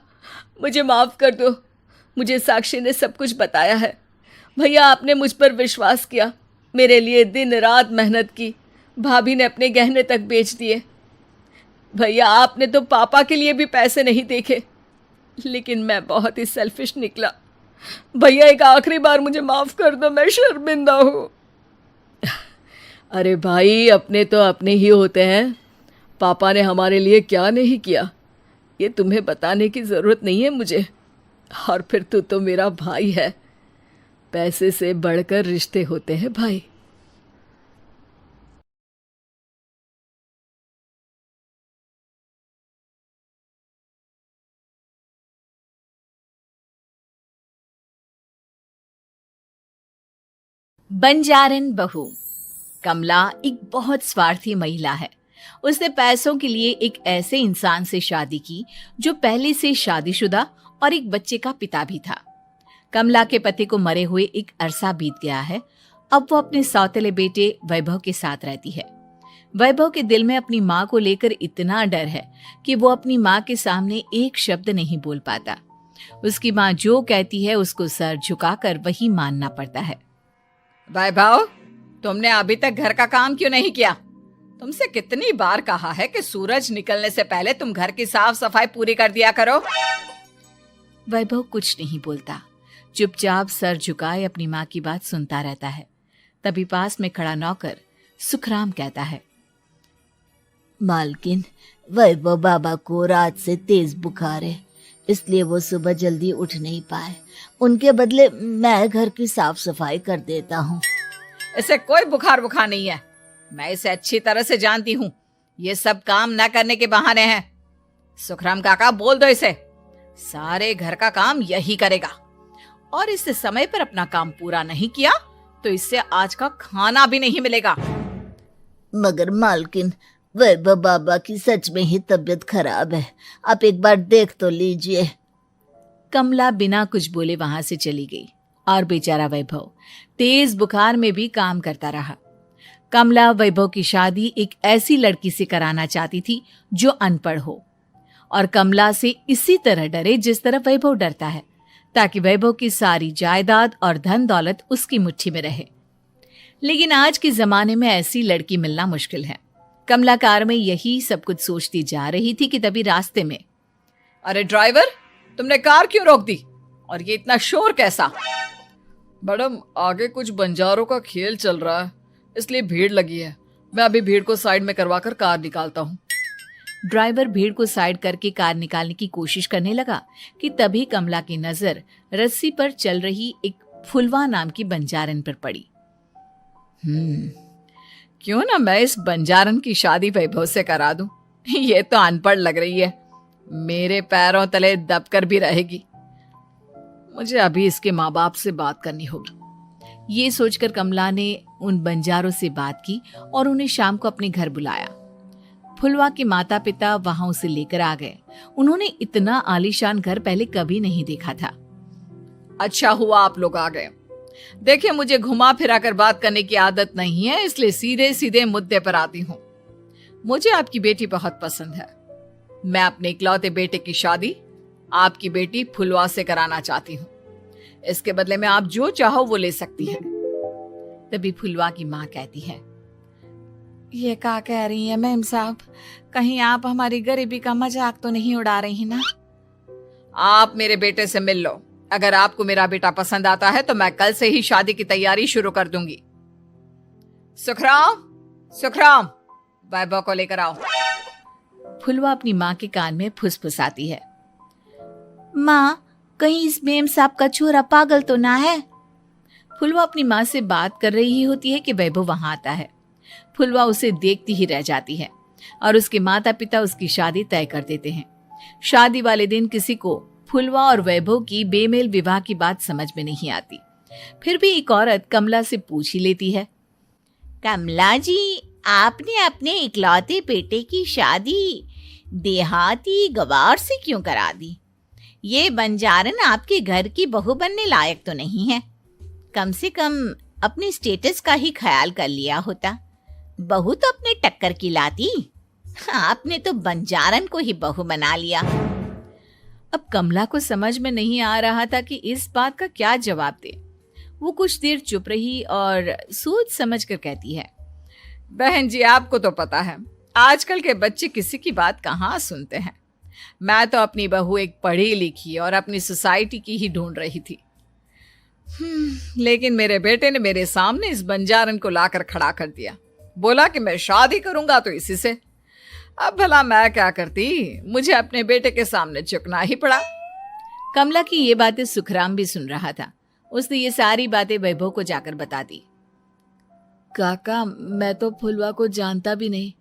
मुझे माफ़ कर दो, मुझे साक्षी ने सब कुछ बताया है। भैया, आपने मुझ पर विश्वास किया, मेरे लिए दिन रात मेहनत की, भाभी ने अपने गहने तक बेच दिए। भैया, आपने तो पापा के लिए भी पैसे नहीं देखे, लेकिन मैं बहुत ही सेल्फिश निकला। भैया, एक आखिरी बार मुझे माफ़ कर दो, मैं शर्मिंदा हूँ। अरे भाई, अपने तो अपने ही होते हैं, पापा ने हमारे लिए क्या नहीं किया ये तुम्हें बताने की ज़रूरत नहीं है मुझे। और फिर तू तो मेरा भाई है, पैसे से बढ़कर रिश्ते होते हैं भाई। बंजारन बहू। कमला एक बहुत स्वार्थी महिला है। उसने पैसों के लिए एक ऐसे इंसान से शादी की जो पहले से शादीशुदा और एक बच्चे का पिता भी था। कमला के पति को मरे हुए एक अरसा बीत गया है। अब वो अपने सौतेले बेटे वैभव के साथ रहती है। वैभव के दिल में अपनी माँ को लेकर इतना डर है कि वो अपनी माँ के सामने एक शब्द नहीं बोल पाता। उसकी माँ जो कहती है उसको सर झुकाकर वही मानना पड़ता है। वैभव, तुमने अभी तक घर का काम क्यों नहीं किया? तुमसे कितनी बार कहा है कि सूरज निकलने से पहले तुम घर की साफ सफाई पूरी कर दिया करो। वैभव कुछ नहीं बोलता, चुपचाप सर झुकाए अपनी माँ की बात सुनता रहता है। तभी पास में खड़ा नौकर सुखराम कहता है, मालकिन, वैभव बाबा को रात से तेज बुखार है, इसलिए वो सुबह जल्दी उठ नहीं पाए। उनके बदले मैं घर की साफ सफाई कर देता हूँ। इसे कोई बुखार नहीं है। मैं इसे अच्छी तरह से जानती हूँ। ये सब काम न करने के बहाने हैं। सुखराम काका, बोल दो इसे, सारे घर का काम यही करेगा। और इससे समय पर अपना काम पूरा नहीं किया तो इससे आज का खाना भी नहीं मिलेगा। मगर मालकिन, वैभव बाबा की सच में ही तबीयत खराब है, आप एक बार देख तो लीजिए। कमला बिना कुछ बोले वहां से चली गई और बेचारा वैभव तेज बुखार में भी काम करता रहा। कमला वैभव की शादी एक ऐसी लड़की से कराना चाहती थी जो अनपढ़ हो और कमला से इसी तरह डरे जिस तरह वैभव डरता है, ताकि वैभव की सारी जायदाद और धन दौलत उसकी मुट्ठी में रहे। लेकिन आज के जमाने में ऐसी लड़की मिलना मुश्किल है। कमला कार में यही सब कुछ सोचती जा रही थी कि तभी रास्ते में, अरे ड्राइवर, तुमने कार क्यों रोक दी? और ये इतना शोर कैसा? मैडम, आगे कुछ बंजारों का खेल चल रहा है, इसलिए भीड़ लगी है। मैं अभी भीड़ को साइड में करवाकर कार निकालता हूँ। ड्राइवर भीड़ को साइड करके कार निकालने की कोशिश करने लगा कि तभी कमला की नजर रस्सी पर चल रही एक फुलवा नाम की बंजारन पर पड़ी। क्यों ना मैं इस बंजारन की शादी वैभव से करा दूं। ये तो अनपढ़ लग रही है, मेरे पैरों तले दबकर भी रहेगी। मुझे अभी इसके माँ बाप से बात करनी होगी। ये सोचकर कमला ने उन बंजारों से बात की और उन्हें शाम को अपने घर बुलाया। फुलवा के माता पिता वहां उसे लेकर आ गए। उन्होंने इतना आलीशान घर पहले कभी नहीं देखा था। अच्छा हुआ आप लोग आ गए। देखिए, मुझे घुमा फिरा कर बात करने की आदत नहीं है, इसलिए सीधे सीधे मुद्दे पर आती हूँ। मुझे आपकी बेटी बहुत पसंद है। मैं अपने इकलौते बेटे की शादी आपकी बेटी फुलवा से कराना चाहती हूँ। इसके बदले में आप जो चाहो वो ले सकती हैं। तभी फुलवा की माँ कहती है, ये क्या कह रही है मैम साहब? कहीं आप हमारी गरीबी का मजाक तो नहीं उड़ा रही ना? आप मेरे बेटे से मिल लो। अगर आपको मेरा बेटा पसंद आता है तो मैं कल से ही शादी की तैयारी शुरू कर दूंगी। सुखराम, वैभव को लेकर आओ। फुलवा अपनी माँ के कान में फुसफुसाती है, माँ, कहीं इस मेम साहब का छोरा पागल तो ना है? फुलवा अपनी माँ से बात कर रही होती है कि वैभव वहां आता है। फुलवा उसे देखती ही रह जाती है और उसके माता पिता उसकी शादी तय कर देते हैं। शादी वाले दिन किसी को फुलवा और वैभव की बेमेल विवाह की बात समझ में नहीं आती। फिर भी एक औरत कमला से पूछ ही लेती है, कमला जी, आपने अपने इकलौते बेटे की शादी देहाती गवार से क्यों करा दी? ये बंजारन आपके घर की बहू बनने लायक तो नहीं है। कम से कम अपने स्टेटस का ही ख्याल कर लिया होता। बहू तो अपने टक्कर की लाती, आपने तो बंजारन को ही बहू बना लिया। अब कमला को समझ में नहीं आ रहा था कि इस बात का क्या जवाब दे। वो कुछ देर चुप रही और सोच समझ कर कहती है, बहन जी, आपको तो पता है आजकल के बच्चे किसी की बात कहाँ सुनते हैं। मैं तो अपनी बहू एक पढ़ी लिखी और अपनी सोसाइटी की ही ढूंढ रही थी। लेकिन मेरे बेटे ने मेरे सामने इस बंजारन को लाकर खड़ा कर दिया। बोला कि मैं शादी करूंगा तो इसी से। अब भला मैं क्या करती, मुझे अपने बेटे के सामने झुकना ही पड़ा। कमला की ये बातें सुखराम भी सुन रहा था। उसने ये सारी बातें वैभव को जाकर बता दी। काका, मैं तो फुलवा को जानता भी नहीं,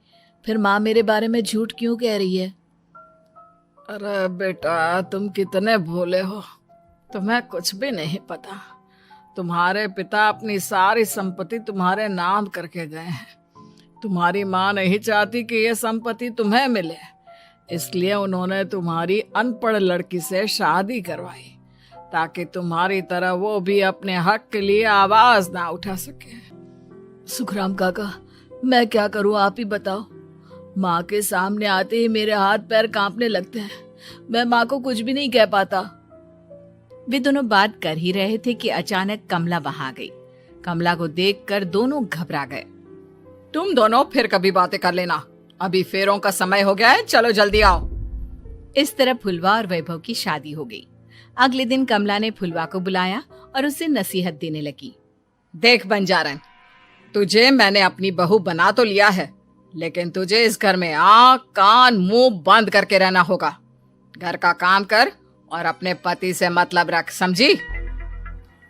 फिर माँ मेरे बारे में झूठ क्यों कह रही है? अरे बेटा, तुम कितने भोले हो, तुम्हें कुछ भी नहीं पता। तुम्हारे पिता अपनी सारी संपत्ति तुम्हारे नाम करके गए हैं। तुम्हारी माँ नहीं चाहती कि यह संपत्ति तुम्हें मिले, इसलिए उन्होंने तुम्हारी अनपढ़ लड़की से शादी करवाई ताकि तुम्हारी तरह वो भी अपने हक के लिए आवाज ना उठा सके। सुखराम काका, मैं क्या करूं, आप ही बताओ। माँ के सामने आते ही मेरे हाथ पैर कांपने लगते हैं। मैं माँ को कुछ भी नहीं कह पाता। वे दोनों बात कर ही रहे थे कि अचानक कमला वहां गई। कमला को देखकर दोनों घबरा गए। तुम दोनों फिर कभी बातें कर लेना, अभी फेरों का समय हो गया है, चलो जल्दी आओ। इस तरह फुलवा और वैभव की शादी हो गई। अगले दिन कमला ने फुलवा को बुलाया और उसे नसीहत देने लगी। देख बंजारन, तुझे मैंने अपनी बहू बना तो लिया है, लेकिन तुझे इस घर में आँख कान मुंह बंद करके रहना होगा। घर का काम कर और अपने पति से मतलब रख, समझी?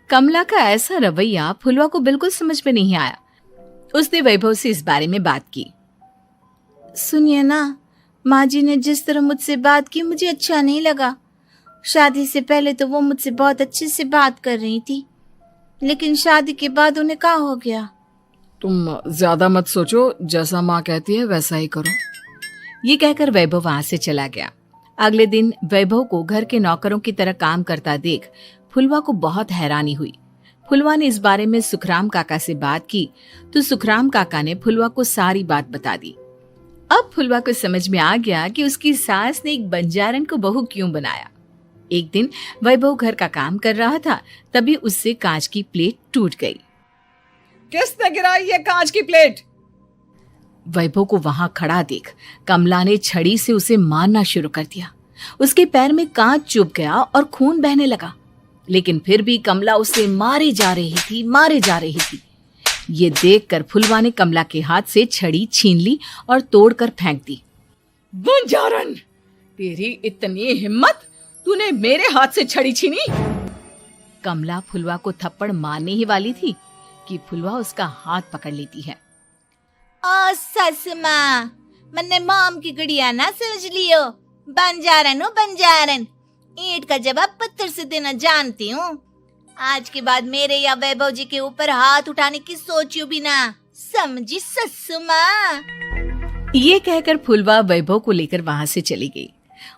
कमला का ऐसा रवैया फुलवा को बिल्कुल समझ में नहीं आया। उसने वैभव से इस बारे में बात की। सुनिए ना, माँ जी ने जिस तरह मुझसे बात की मुझे अच्छा नहीं लगा। शादी से पहले तो वो मुझसे बहुत अच्छे से बात कर रही थी, लेकिन शादी के बाद उन्हें क्या हो गया? तुम ज्यादा मत सोचो, जैसा माँ कहती है वैसा ही करो। ये कहकर वैभव वहां से चला गया। अगले दिन वैभव को घर के नौकरों की तरह काम करता देख फुलवा को बहुत हैरानी हुई। फुलवा ने इस बारे में सुखराम काका से बात की तो सुखराम काका ने फुलवा को सारी बात बता दी। अब फुलवा को समझ में आ गया कि उसकी सास ने एक बंजारन को बहू क्यों बनाया। एक दिन वैभव घर का काम कर रहा था, तभी उससे कांच की प्लेट टूट गई। किसने गिराई ये कांच की प्लेट? वैभव को वहां खड़ा देख कमला ने छड़ी से उसे मारना शुरू कर दिया। उसके पैर में कांच चुभ गया और खून बहने लगा, लेकिन फिर भी कमला उसे मारे जा रही थी। ये देखकर फुलवा ने कमला के हाथ से छड़ी छीन ली और तोड़कर फेंक दी। बंजारन, तेरी इतनी हिम्मत, तूने मेरे हाथ से छड़ी छीनी? कमला फुलवा को थप्पड़ मारने ही वाली थी कि फुलवा उसका हाथ पकड़ लेती है। ओ सस माँ, मैंने मॉम की गुड़िया ना समझ लियो। बंजारन हो बंजारन, ईंट का जवाब पत्थर से देना जानती हूँ। आज के बाद मेरे या वैभव जी के ऊपर हाथ उठाने की सोचियो भी ना, समझी ससु माँ? ये कहकर फुलवा वैभव को लेकर वहां से चली गई।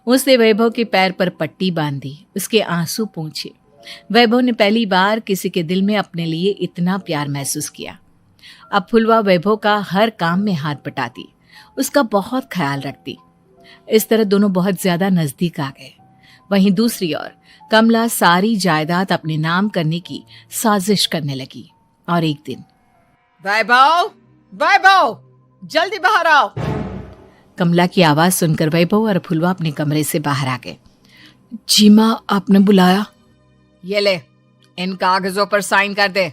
उसने वैभव के पैर पर पट्टी बांधी, उसके आंसू पोंछे। वैभव ने पहली बार किसी के दिल में अपने लिए इतना प्यार महसूस किया। अब फुलवा वैभव का हर काम में हाथ बटाती, उसका बहुत ख्याल रखती। इस तरह दोनों बहुत ज्यादा नजदीक आ गए। वहीं दूसरी ओर कमला सारी जायदाद अपने नाम करने की साजिश करने लगी। और एक दिन, वैभव, जल्दी बाहर आओ। कमला की आवाज सुनकर वैभव और फुलवा अपने कमरे से बाहर आ गए। जी माँ, आपने बुलाया? ये ले, इन कागजों पर साइन कर दे।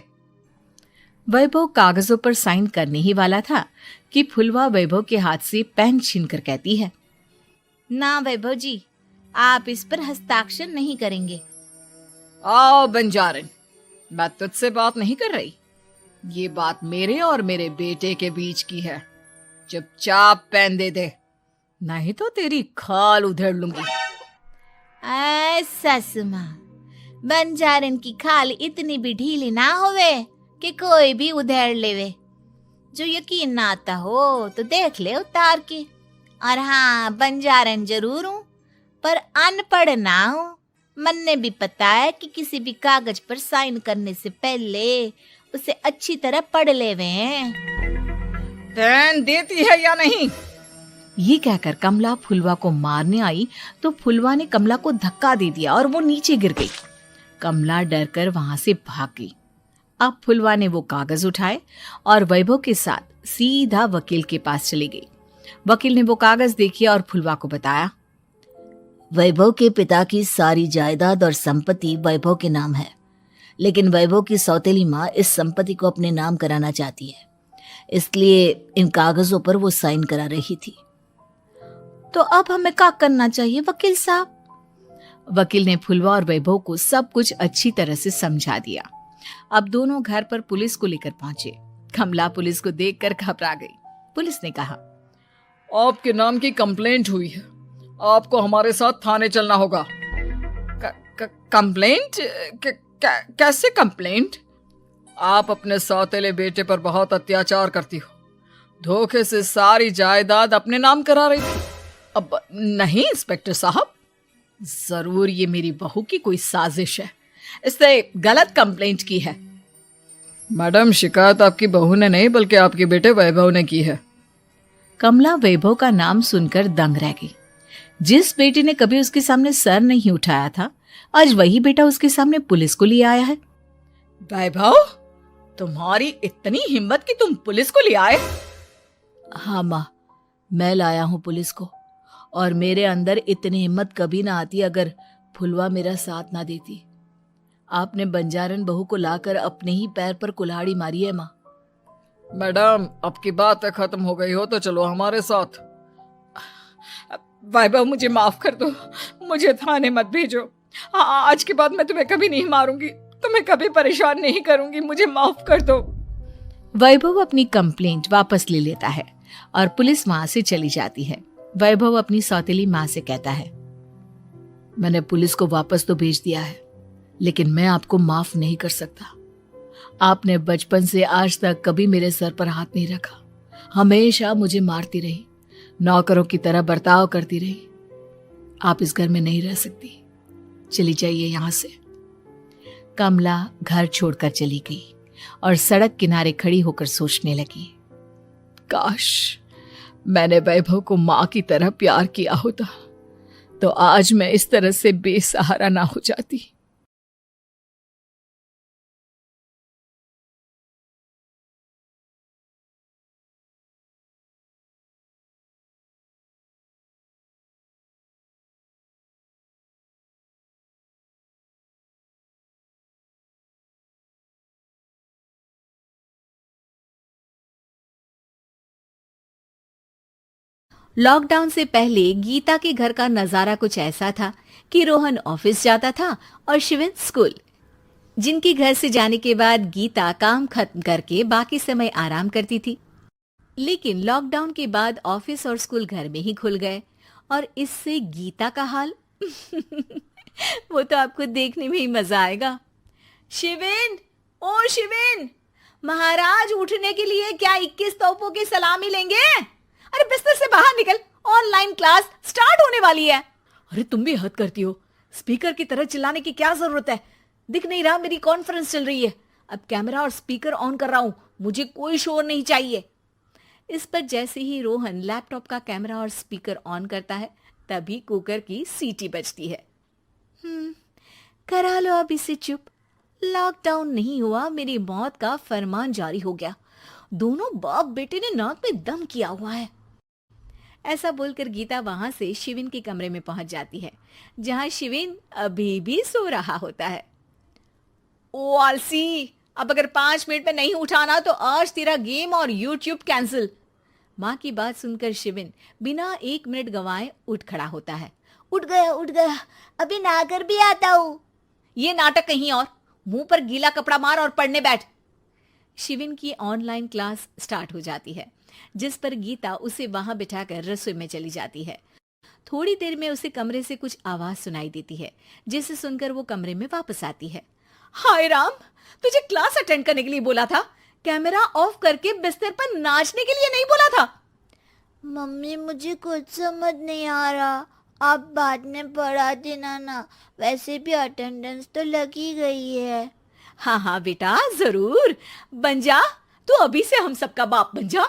वैभव कागजों पर साइन करने ही वाला था कि फुलवा वैभव के हाथ से पेन छीनकर कहती है, ना वैभव जी, आप इस पर हस्ताक्षर नहीं करेंगे। आओ बंजारन, मैं तुझसे बात नहीं कर रही। ये बात मेरे और मेरे बेटे के बीच की है। चुपचाप पेन दे दे, नहीं तो तेरी खाल उधेड़ लूंगी। ससु माँ, बंजारन की खाल इतनी भी ढीली ना होवे कि कोई भी उधेड़ लेवे। जो यकीन ना आता हो तो देख ले उतार के। और हाँ, बंजारन जरूर हूँ पर अनपढ़ ना हूँ। मन्ने भी पता है कि किसी भी कागज पर साइन करने से पहले उसे अच्छी तरह पढ़ लेवे हैं। पेन देती है या नहीं? ये कहकर कमला फुलवा को मारने आई तो फुलवा ने कमला को धक्का दे दिया और वो नीचे गिर गई। कमला डरकर वहां से भाग गई। अब फुलवा ने वो कागज उठाए और वैभव के साथ सीधा वकील के पास चली गई। वकील ने वो कागज देखे और फुलवा को बताया, वैभव के पिता की सारी जायदाद और संपत्ति वैभव के नाम है, लेकिन वैभव की सौतेली माँ इस संपत्ति को अपने नाम कराना चाहती है, इसलिए इन कागजों पर वो साइन करा रही थी। तो अब हमें क्या करना चाहिए वकील साहब? वकील ने फुलवा और वैभव को सब कुछ अच्छी तरह से समझा दिया। अब दोनों घर पर पुलिस को लेकर पहुंचे। कमला पुलिस को देखकर घबरा गई। पुलिस ने कहा, आपके नाम की कंप्लेंट हुई है, आपको हमारे साथ थाने चलना होगा। कंप्लेंट? कैसे कंप्लेंट? आप अपने सौतेले बेटे पर बहुत अत्याचार करती हो। धोखे से सारी जायदाद अपने नाम करा रही थी। अब नहीं इंस्पेक्टर साहब, जरूर ये मेरी बहू की कोई साजिश है, इसने गलत कंप्लेंट की है। मैडम, शिकायत आपकी बहू ने नहीं बल्कि आपके बेटे वैभव ने की है। कमला वैभव का नाम सुनकर दंग रह गई। जिस बेटे ने कभी उसके सामने सर नहीं उठाया था, आज वही बेटा उसके सामने पुलिस को ले आया है। वैभव, तुम्हारी इतनी हिम्मत कि तुम पुलिस को ले आए? हाँ माँ, मैं लाया हूँ पुलिस को, और मेरे अंदर इतनी हिम्मत कभी ना आती अगर फुलवा मेरा साथ ना देती। आपने बंजारन बहू को लाकर अपने ही पैर पर कुल्हाड़ी मारी है माँ। मैडम, आपकी बात खत्म हो गई हो तो चलो हमारे साथ। वैभव, मुझे माफ कर दो, मुझे थाने मत भेजो। आज के बाद मैं तुम्हें कभी नहीं मारूंगी, तुम्हें कभी परेशान नहीं करूंगी, मुझे माफ कर दो। वैभव अपनी कंप्लेंट वापस ले लेता है और पुलिस वहां से चली जाती है। वैभव अपनी सौतेली माँ से कहता है, मैंने पुलिस को वापस तो भेज दिया है, लेकिन मैं आपको माफ नहीं कर सकता। आपने बचपन से आज तक कभी मेरे सर पर हाथ नहीं रखा, हमेशा मुझे मारती रही, नौकरों की तरह बर्ताव करती रही। आप इस घर में नहीं रह सकती, चली जाइए यहां से। कमला घर छोड़कर चली गई और सड़क किनारे खड़ी होकर सोचने लगी, काश मैंने वैभव को माँ की तरह प्यार किया होता तो आज मैं इस तरह से बेसहारा ना हो जाती। लॉकडाउन से पहले गीता के घर का नजारा कुछ ऐसा था कि रोहन ऑफिस जाता था और शिविन स्कूल। जिनके घर से जाने के बाद गीता काम खत्म करके बाकी समय आराम करती थी। लेकिन लॉकडाउन के बाद ऑफिस और स्कूल घर में ही खुल गए और इससे गीता का हाल वो तो आपको देखने में ही मजा आएगा। शिविन, ओ शिविन, महाराज उठने के लिए क्या 21 तोपों की सलामी लेंगे? अरे बिस्तर से बाहर निकल, ऑनलाइन क्लास स्टार्ट होने वाली है। अरे तुम भी हद करती हो, स्पीकर की तरह चिल्लाने की क्या जरूरत है? दिख नहीं रहा मेरी कॉन्फ्रेंस चल रही है। अब कैमरा और स्पीकर ऑन कर रहा हूं, मुझे कोई शोर नहीं चाहिए। इस पर जैसे ही रोहन लैपटॉप का कैमरा और स्पीकर ऑन करता है, तभी कुकर की सीटी बजती है। करा लो अब इसे चुप। लॉकडाउन नहीं हुआ, मेरी मौत का फरमान जारी हो गया। दोनों बाप बेटे ने नाक में दम किया हुआ है। ऐसा बोलकर गीता वहां से शिविन के कमरे में पहुंच जाती है, जहां शिविन अभी भी सो रहा होता है। ओ आलसी, अब अगर 5 मिनट में नहीं उठाना तो आज तेरा गेम और यूट्यूब कैंसिल। माँ की बात सुनकर शिविन बिना 1 मिनट गंवाए उठ खड़ा होता है। उठ गया, अभी नागर भी आता हूँ। ये नाटक कहीं और, मुंह पर गीला कपड़ा मार और पढ़ने बैठ। शिविन की ऑनलाइन क्लास स्टार्ट हो जाती है, जिस पर गीता उसे वहां बिठाकर रसोई में चली जाती है। थोड़ी देर में उसे कमरे से कुछ आवाज सुनाई देती है, जिसे सुनकर वो कमरे में वापस आती है। हाय राम, तुझे क्लास अटेंड करने के लिए बोला था, कैमरा ऑफ करके बिस्तर पर नाचने के लिए नहीं बोला था। मम्मी, मुझे कुछ समझ नहीं आ रहा, आप बाद में पढ़ा देना ना, वैसे भी अटेंडेंस तो लगी गई है। हाँ बेटा, जरूर बन जा, तू अभी से हम सबका बाप बन जा।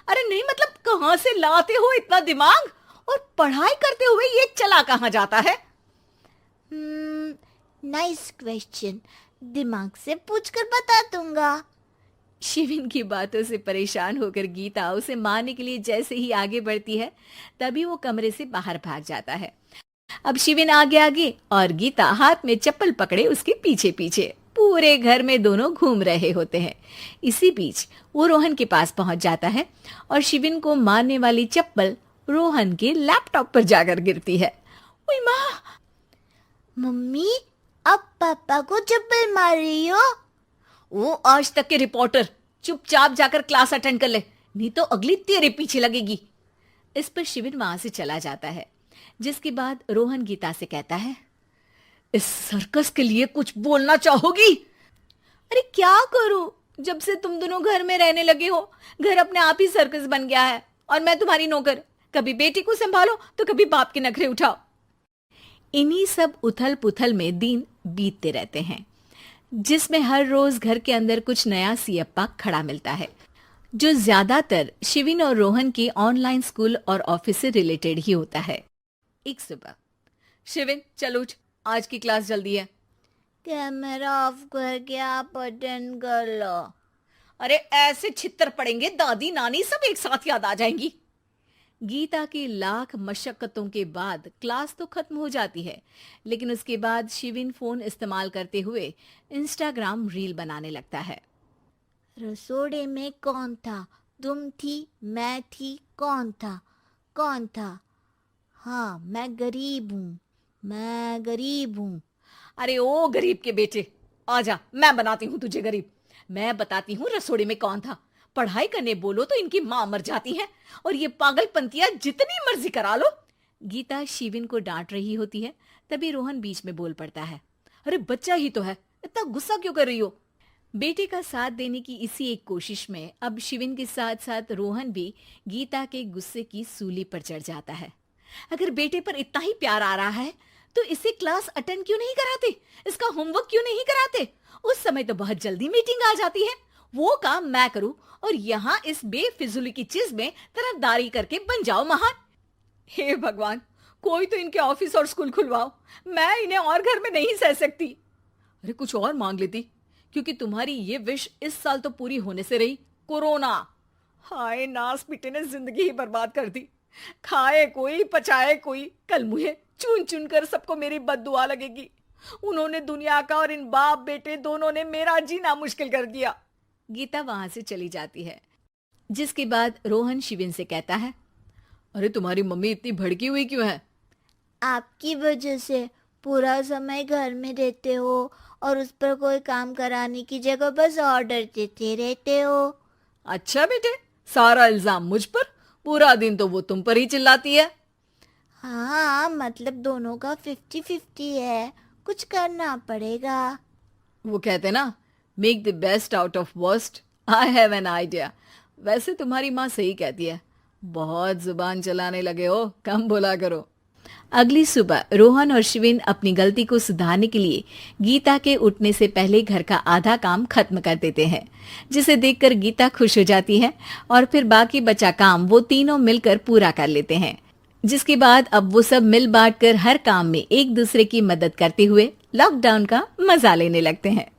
अरे नहीं मतलब कहाँ से लाते हो इतना दिमाग, और पढ़ाई करते हुए ये चला कहाँ जाता है? नाइस क्वेश्चन, दिमाग से पूछकर बता दूंगा। शिविन की बातों से परेशान होकर गीता उसे मारने के लिए जैसे ही आगे बढ़ती है, तभी वो कमरे से बाहर भाग जाता है। अब शिविन आगे आगे और गीता हाथ में चप्पल पकड़े उसके पीछे पीछे पूरे घर में दोनों घूम रहे होते हैं। इसी बीच वो रोहन के पास पहुंच जाता है और शिविन को मारने वाली चप्पल रोहन के लैपटॉप पर जाकर गिरती है। ओए माँ! मम्मी, अब पापा को चप्पल मार रही हो? वो आज तक के रिपोर्टर, चुपचाप जाकर क्लास अटेंड कर ले, नहीं तो अगली तेरे पीछे लगेगी। इस पर शिविन वहां से चला जाता है, जिसके बाद रोहन गीता से कहता है, इस सर्कस के लिए कुछ बोलना चाहोगी? अरे क्या करूं, जब से तुम दोनों घर में रहने लगे हो, घर अपने आप ही सर्कस बन गया है और मैं तुम्हारी नौकर। कभी बेटी को संभालो तो कभी बाप के नखरे उठाओ। इन्हीं सब उथल पुथल में दिन बीतते रहते हैं, जिसमें हर रोज घर के अंदर कुछ नया सियप्पा खड़ा मिलता है, जो ज्यादातर शिविन और रोहन के ऑनलाइन स्कूल और ऑफिस से रिलेटेड ही होता है। एक सुबह, शिविन चलो उठ, आज की क्लास जल्दी है। कैमरा ऑफ करके आप अटेंड कर लो। अरे ऐसे छित्तर पड़ेंगे, दादी नानी सब एक साथ याद आ जाएंगी। गीता की लाख मशक्कतों के बाद क्लास तो खत्म हो जाती है, लेकिन उसके बाद शिविन फोन इस्तेमाल करते हुए इंस्टाग्राम रील बनाने लगता है। रसोड़े में कौन था? तुम थी, मैं थी, कौन था? कौन था? हाँ, मैं गरीब हूँ, मैं गरीब हूँ। अरे ओ गरीब के बेटे, आजा, मैं बनाती हूँ तुझे गरीब। मैं बताती हूँ रसोड़े में कौन था। पढ़ाई करने बोलो तो इनकी माँ मर जाती है, और ये पागलपंतियां जितनी मर्जी करा लो। गीता शिविन को डांट रही होती है, तभी रोहन बीच में बोल पड़ता है। अरे बच्चा ही तो है, इतना गुस्सा क्यों कर रही हो? बेटे का साथ देने की इसी एक कोशिश में अब शिविन के साथ साथ रोहन भी गीता के गुस्से की सूली पर चढ़ जाता है। अगर बेटे पर इतना ही प्यार आ रहा है तो इसे क्लास अटेंड क्यों नहीं कराते? इसका होमवर्क क्यों नहीं कराते? उस समय तो बहुत जल्दी मीटिंग आ जाती है। वो काम मैं करूं और यहाँ इस बेफिजुली की चीज में तरफदारी करके बन जाओ महान। हे भगवान, कोई तो इनके ऑफिस और स्कूल खुलवाओ, मैं इन्हें और घर में नहीं सह सकती। अरे कुछ और मांग लेती, क्योंकि तुम्हारी ये विश इस साल तो पूरी होने से रही, कोरोना। हाय नास पिटे ने जिंदगी ही बर्बाद कर दी। खाए कोई पचाए कोई, कल मुझे चुन चुन कर सबको मेरी बद्दुआ लगेगी। उन्होंने दुनिया का और इन बाप बेटे दोनों ने मेरा जीना मुश्किल कर दिया। गीता वहां से चली जाती है, जिसके बाद रोहन शिविन से कहता है, अरे तुम्हारी मम्मी इतनी भड़की हुई क्यों है? आपकी वजह से पूरा समय घर में रहते हो और उस पर कोई काम कराने की जगह बस ऑर्डर देते रहते हो। अच्छा बेटे, सारा इल्जाम मुझ पर? पूरा दिन तो वो तुम पर ही चिल्लाती है। हाँ, मतलब दोनों का 50-50 है, कुछ करना पड़ेगा। वो कहते ना, make the best out of worst. I have an idea. वैसे तुम्हारी माँ सही कहती है, बहुत जुबान चलाने लगे हो, कम बोला करो। अगली सुबह रोहन और शिविन अपनी गलती को सुधारने के लिए गीता के उठने से पहले घर का आधा काम खत्म कर देते हैं, जिसे देखकर गीता खुश हो जाती है और फिर बाकी बचा काम वो तीनों मिलकर पूरा कर लेते हैं, जिसके बाद अब वो सब मिल बांट कर हर काम में एक दूसरे की मदद करते हुए लॉकडाउन का मजा लेने लगते हैं।